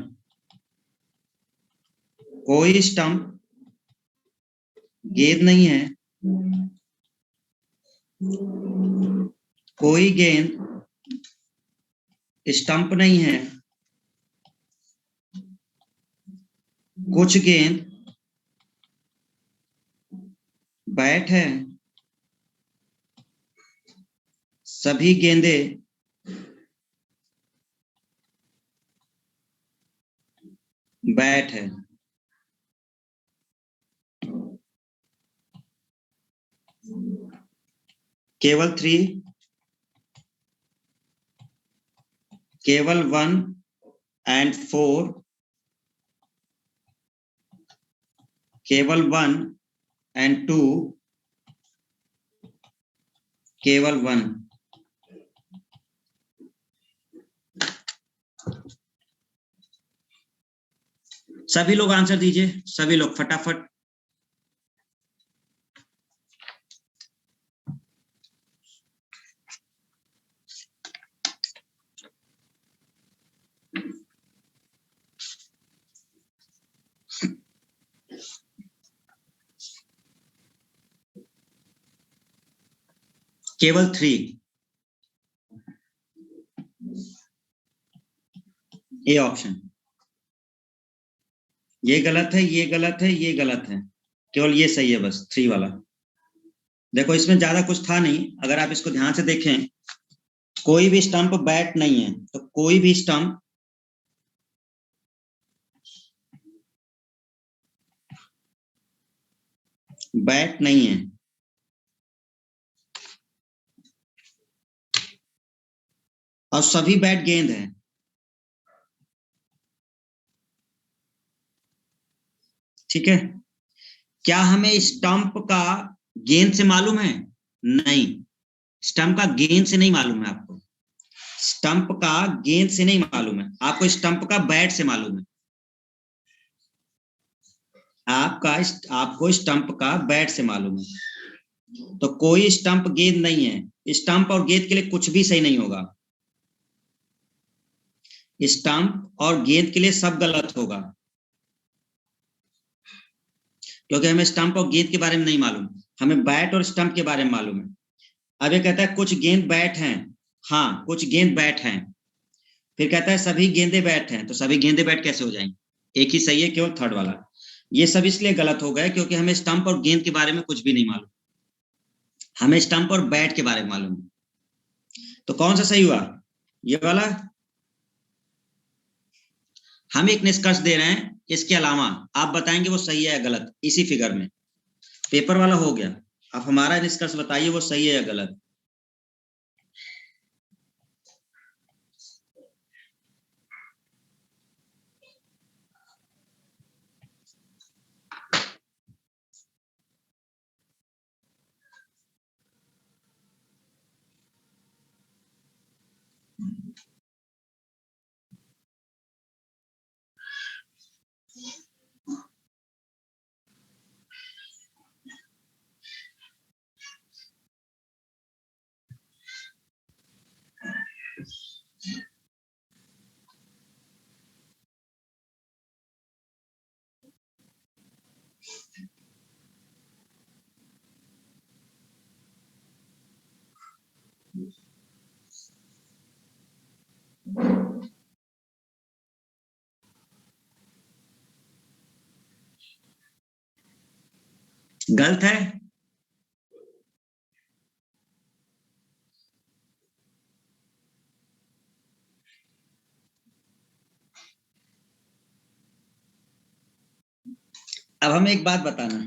[SPEAKER 1] कोई स्टंप गेंद नहीं है, कोई गेंद स्टंप नहीं है, कुछ गेंद बैट है, सभी गेंदे बैट है। केवल 3, केवल 1 and 4, केवल 1 and 2, केवल 1। सभी लोग आंसर दीजिए, सभी लोग फटाफट। केवल 3, ए ऑप्शन। ये गलत है, ये गलत है, ये गलत है, केवल ये सही है बस, 3 वाला। देखो इसमें ज्यादा कुछ था नहीं, अगर आप इसको ध्यान से देखें, कोई भी स्टंप बैट नहीं है, तो कोई भी स्टंप बैट नहीं है, और सभी बैट गेंद है। ठीक है, क्या हमें स्टंप का गेंद से मालूम है? नहीं, स्टंप का गेंद से नहीं मालूम है आपको, स्टंप का गेंद से नहीं मालूम है आपको, स्टंप का बैट से मालूम है आपका, आपको स्टंप का बैट से मालूम है। तो कोई स्टंप गेंद नहीं है, स्टंप और गेंद के लिए कुछ भी सही नहीं होगा, स्टंप और गेंद के लिए सब गलत होगा, क्योंकि हमें स्टंप और गेंद के बारे में नहीं मालूम, हमें बैट और स्टंप के बारे में मालूम है। अब ये कहता है कुछ गेंद बैट हैं, हाँ कुछ गेंद बैट हैं, फिर कहता है सभी गेंदे बैट हैं, तो सभी गेंदे बैट कैसे हो जाएंगे? एक ही सही है, केवल थर्ड वाला। ये सब इसलिए गलत हो गए क्योंकि हमें स्टंप और गेंद के बारे में कुछ भी नहीं मालूम, हमें स्टंप और बैट के बारे में मालूम। तो कौन सा सही हुआ? ये वाला। हम एक निष्कर्ष दे रहे हैं, इसके अलावा आप बताएंगे वो सही है या गलत, इसी फिगर में। पेपर वाला हो गया, अब हमारा निष्कर्ष बताइए वो सही है या गलत। गलत है। अब हमें एक बात बताना,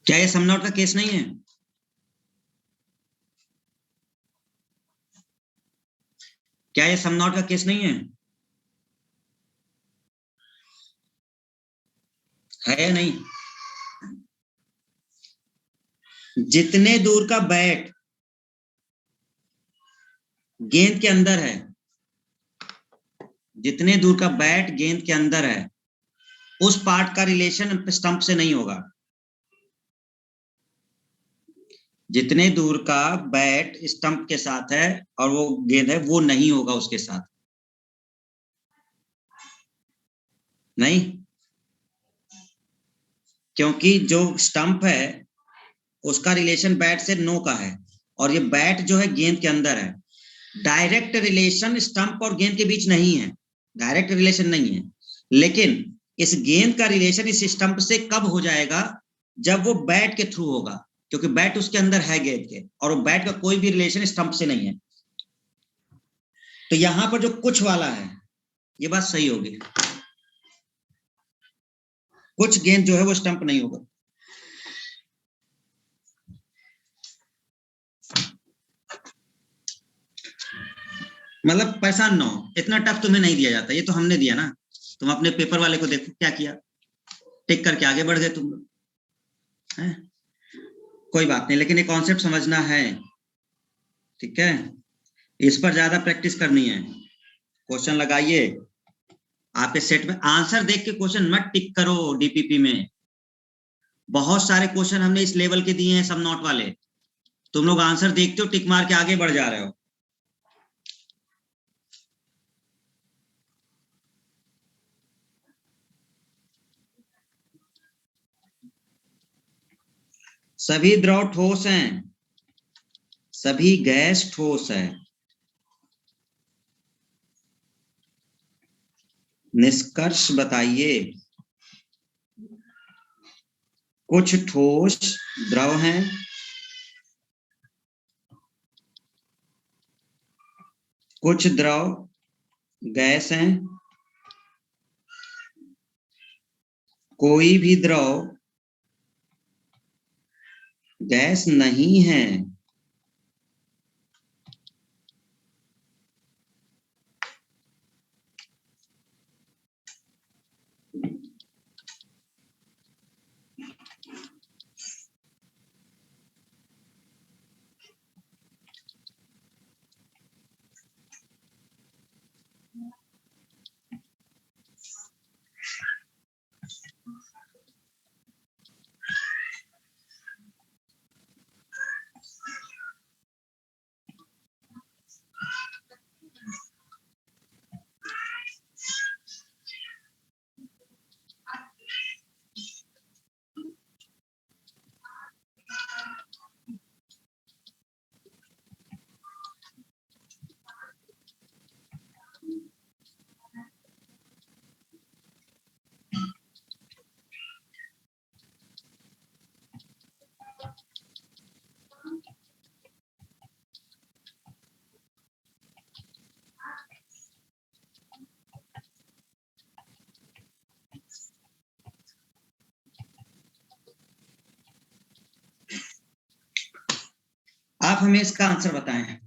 [SPEAKER 1] क्या ये सम नॉट का केस नहीं है? क्या ये सम नॉट का केस नहीं है? है या नहीं? जितने दूर का बैट गेंद के अंदर है, जितने दूर का बैट गेंद के अंदर है, उस पार्ट का रिलेशन स्टंप से नहीं होगा। जितने दूर का बैट स्टंप के साथ है और वो गेंद है, वो नहीं होगा उसके साथ। नहीं, क्योंकि जो स्टंप है उसका रिलेशन बैट से नो का है, और ये बैट जो है गेंद के अंदर है। डायरेक्ट रिलेशन स्टंप और गेंद के बीच नहीं है, डायरेक्ट रिलेशन नहीं है। लेकिन इस गेंद का रिलेशन इस स्टंप से कब हो जाएगा? जब वो बैट के थ्रू होगा, क्योंकि बैट उसके अंदर है गेंद के, और वो बैट का कोई भी रिलेशन स्टंप से नहीं है। तो यहां पर जो कुछ वाला है, ये बात सही होगी। कुछ गेंद जो है वो स्टंप नहीं होगा। मतलब परेशान ना हो, इतना टफ तुम्हें नहीं दिया जाता, ये तो हमने दिया ना। तुम अपने पेपर वाले को देखो क्या किया, टिक करके आगे बढ़ गए तुम लोग। कोई बात नहीं, लेकिन ये कॉन्सेप्ट समझना है, ठीक है? इस पर ज्यादा प्रैक्टिस करनी है। क्वेश्चन लगाइए, आपके सेट में आंसर देख के क्वेश्चन मत टिक करो। डीपीपी में बहुत सारे क्वेश्चन हमने इस लेवल के दिए हैं, सब नॉट वाले। तुम लोग आंसर देखते हो, टिक मार के आगे बढ़ जा रहे हो। सभी द्रव ठोस हैं, सभी गैस ठोस है। निष्कर्ष बताइए। कुछ ठोस द्रव हैं, कुछ द्रव गैस हैं, कोई भी द्रव गैस नहीं है। आप हमें इसका आंसर बताएं।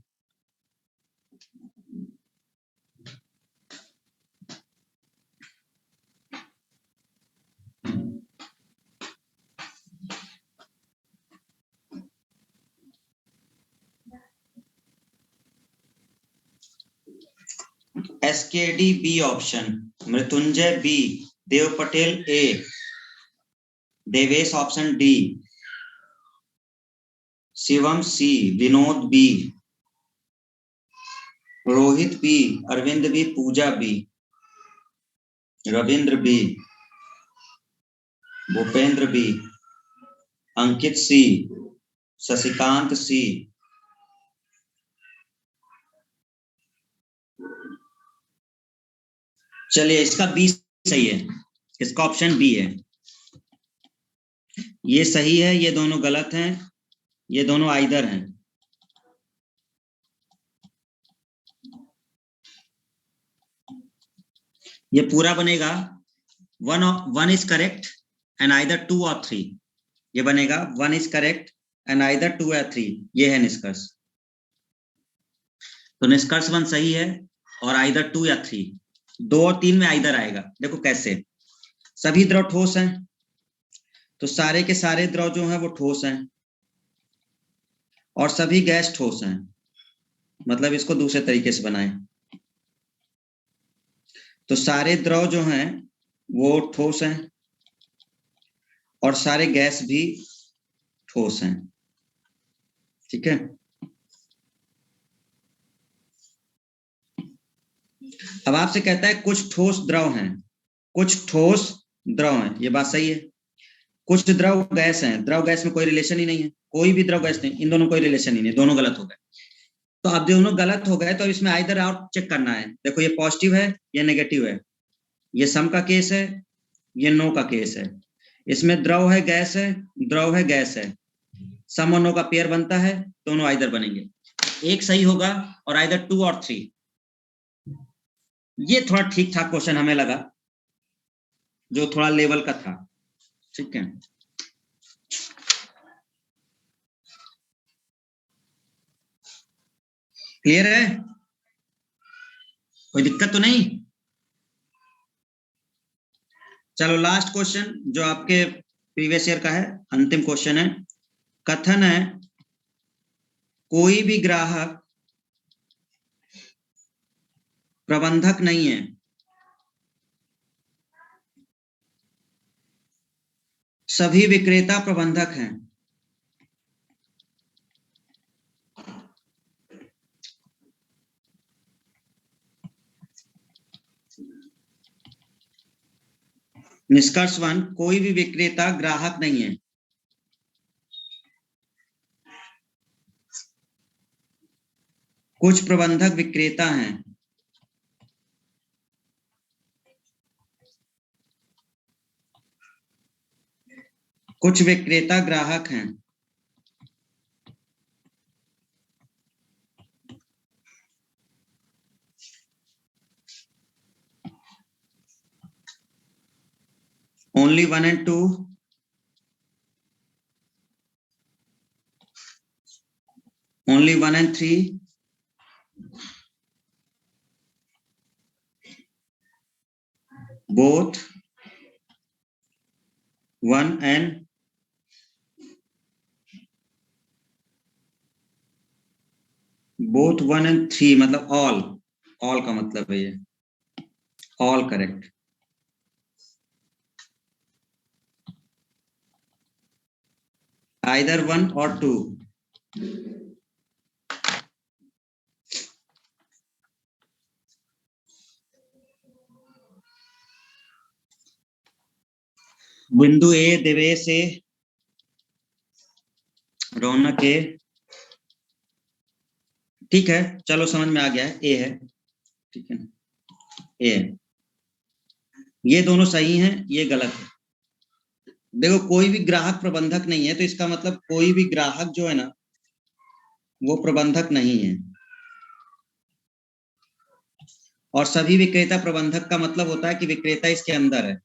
[SPEAKER 1] SKD B option, Mrityunjay B, Dev Patel A, Devesh option D, Shivam C, Vinod B, Rohit B, Arvind B, Pooja B. Ravindra B, Bhupendra B, Ankit C, Shashikant C, चलिए इसका बी सही है, इसका ऑप्शन बी है, ये सही है, ये दोनों गलत हैं, ये दोनों आइदर हैं। ये पूरा बनेगा one is correct and either 2 और 3, ये बनेगा 1 इज करेक्ट एंड आइदर 2 या 3, ये है निष्कर्ष। तो निष्कर्ष 1 सही है और आइदर 2 या 3, 2 और 3 में आइदर आएगा। देखो कैसे, सभी द्रव ठोस हैं, तो सारे के सारे द्रव जो हैं वो ठोस हैं, और सभी गैस ठोस हैं, मतलब इसको दूसरे तरीके से बनाएं तो सारे द्रव जो हैं वो ठोस हैं और सारे गैस भी ठोस हैं, ठीक है। अब आपसे कहता है कुछ ठोस द्रव हैं, कुछ ठोस द्रव हैं, ये बात सही है। कुछ द्रव गैस हैं, द्रव गैस में कोई रिलेशन ही नहीं है, कोई भी द्रव गैस नहीं, इन दोनों कोई रिलेशन ही नहीं, दोनों गलत हो गए। तो अब दोनों गलत हो गए तो इसमें आइदर और चेक करना है। देखो ये पॉजिटिव है, ये नेगेटिव है, ये सम का केस है, ये नो का केस है। इसमें द्रव है गैस है, द्रव है गैस है, सम और नो का पेयर बनता है, दोनों आइदर बनेंगे, एक सही होगा और आइदर 2 और 3। ये थोड़ा ठीक ठाक क्वेश्चन हमें लगा, जो थोड़ा लेवल का था, ठीक है। क्लियर है, कोई दिक्कत तो नहीं? चलो लास्ट क्वेश्चन जो आपके प्रीवियस ईयर का है, अंतिम क्वेश्चन है। कथन है कोई भी ग्राहक प्रबंधक नहीं है, सभी विक्रेता प्रबंधक हैं। निष्कर्ष 1, कोई भी विक्रेता ग्राहक नहीं है, कुछ प्रबंधक विक्रेता हैं। कुछ विक्रेता ग्राहक हैं। Only 1 and 2, only 1 and 3, both 1 and both 1 and 3, मतलब all का मतलब है ये, all करेक्ट। आइदर 1 और 2। बिंदु ए देवेश ए, रौनक ए, ठीक है, चलो समझ में आ गया है, ए है, ठीक है, ए है। ये दोनों सही हैं, ये गलत है। देखो कोई भी ग्राहक प्रबंधक नहीं है, तो इसका मतलब कोई भी ग्राहक जो है ना वो प्रबंधक नहीं है, और सभी विक्रेता प्रबंधक का मतलब होता है कि विक्रेता इसके अंदर है।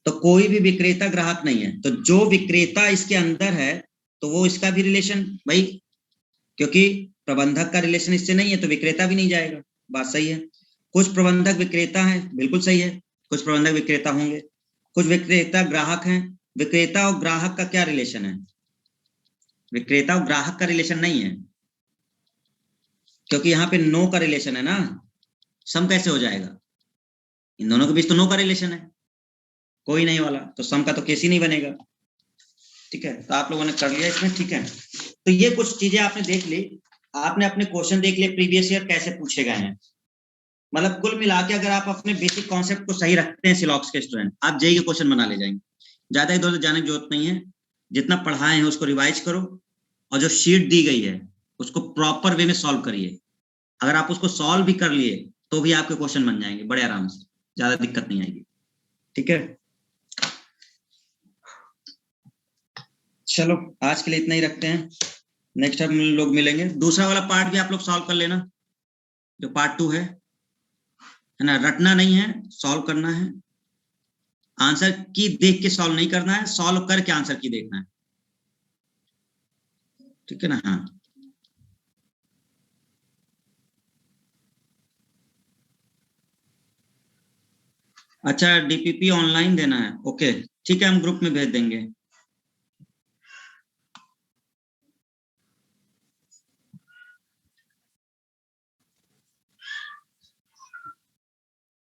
[SPEAKER 1] तो कोई भी विक्रेता ग्राहक नहीं है, तो जो विक्रेता इसके अंदर है तो वो इसका भी रिलेशन, भाई क्योंकि प्रबंधक का रिलेशन इससे नहीं है तो विक्रेता भी नहीं जाएगा, बात सही है। कुछ प्रबंधक विक्रेता हैं, बिल्कुल सही है, कुछ प्रबंधक विक्रेता होंगे। कुछ विक्रेता ग्राहक हैं, विक्रेता और ग्राहक का क्या रिलेशन है? विक्रेता और ग्राहक का रिलेशन नहीं है, क्योंकि यहाँ पे नो का रिलेशन है ना, सम कैसे हो जाएगा? इन दोनों के बीच तो नो का रिलेशन है, कोई नहीं वाला, तो सम का तो केस ही नहीं बनेगा, ठीक है। तो आप लोगों ने कर लिया इसमें, ठीक है। तो ये कुछ चीजें आपने देख ली, आपने अपने क्वेश्चन देख लिए प्रीवियस ईयर कैसे पूछे गए हैं, मतलब कुल मिला के अगर आप अपने बेसिक कॉन्सेप्ट को सही रखते हैं सिलॉक्स के स्टूडेंट, आप जेईई के क्वेश्चन बना ले जाएंगे। ज्यादा इधर उधर जाने की जरूरत नहीं है, जितना पढ़ाए हैं उसको रिवाइज करो, और जो शीट दी गई है उसको प्रॉपर वे में सॉल्व करिए। अगर आप उसको सॉल्व भी कर लिए तो भी आपके क्वेश्चन बन जाएंगे बड़े आराम से, ज्यादा दिक्कत नहीं आएगी। ठीक है, चलो आज के लिए इतना ही रखते हैं, नेक्स्ट हम लोग मिलेंगे। दूसरा वाला पार्ट भी आप लोग सॉल्व कर लेना, जो पार्ट 2 है ना। रटना नहीं है, सॉल्व करना है। आंसर की देख के सॉल्व नहीं करना है, सॉल्व करके आंसर की देखना है। ठीक है ना। हाँ, अच्छा डीपीपी ऑनलाइन देना है, ओके ठीक है, हम ग्रुप में भेज देंगे।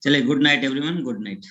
[SPEAKER 1] चलिए, good night everyone, good night.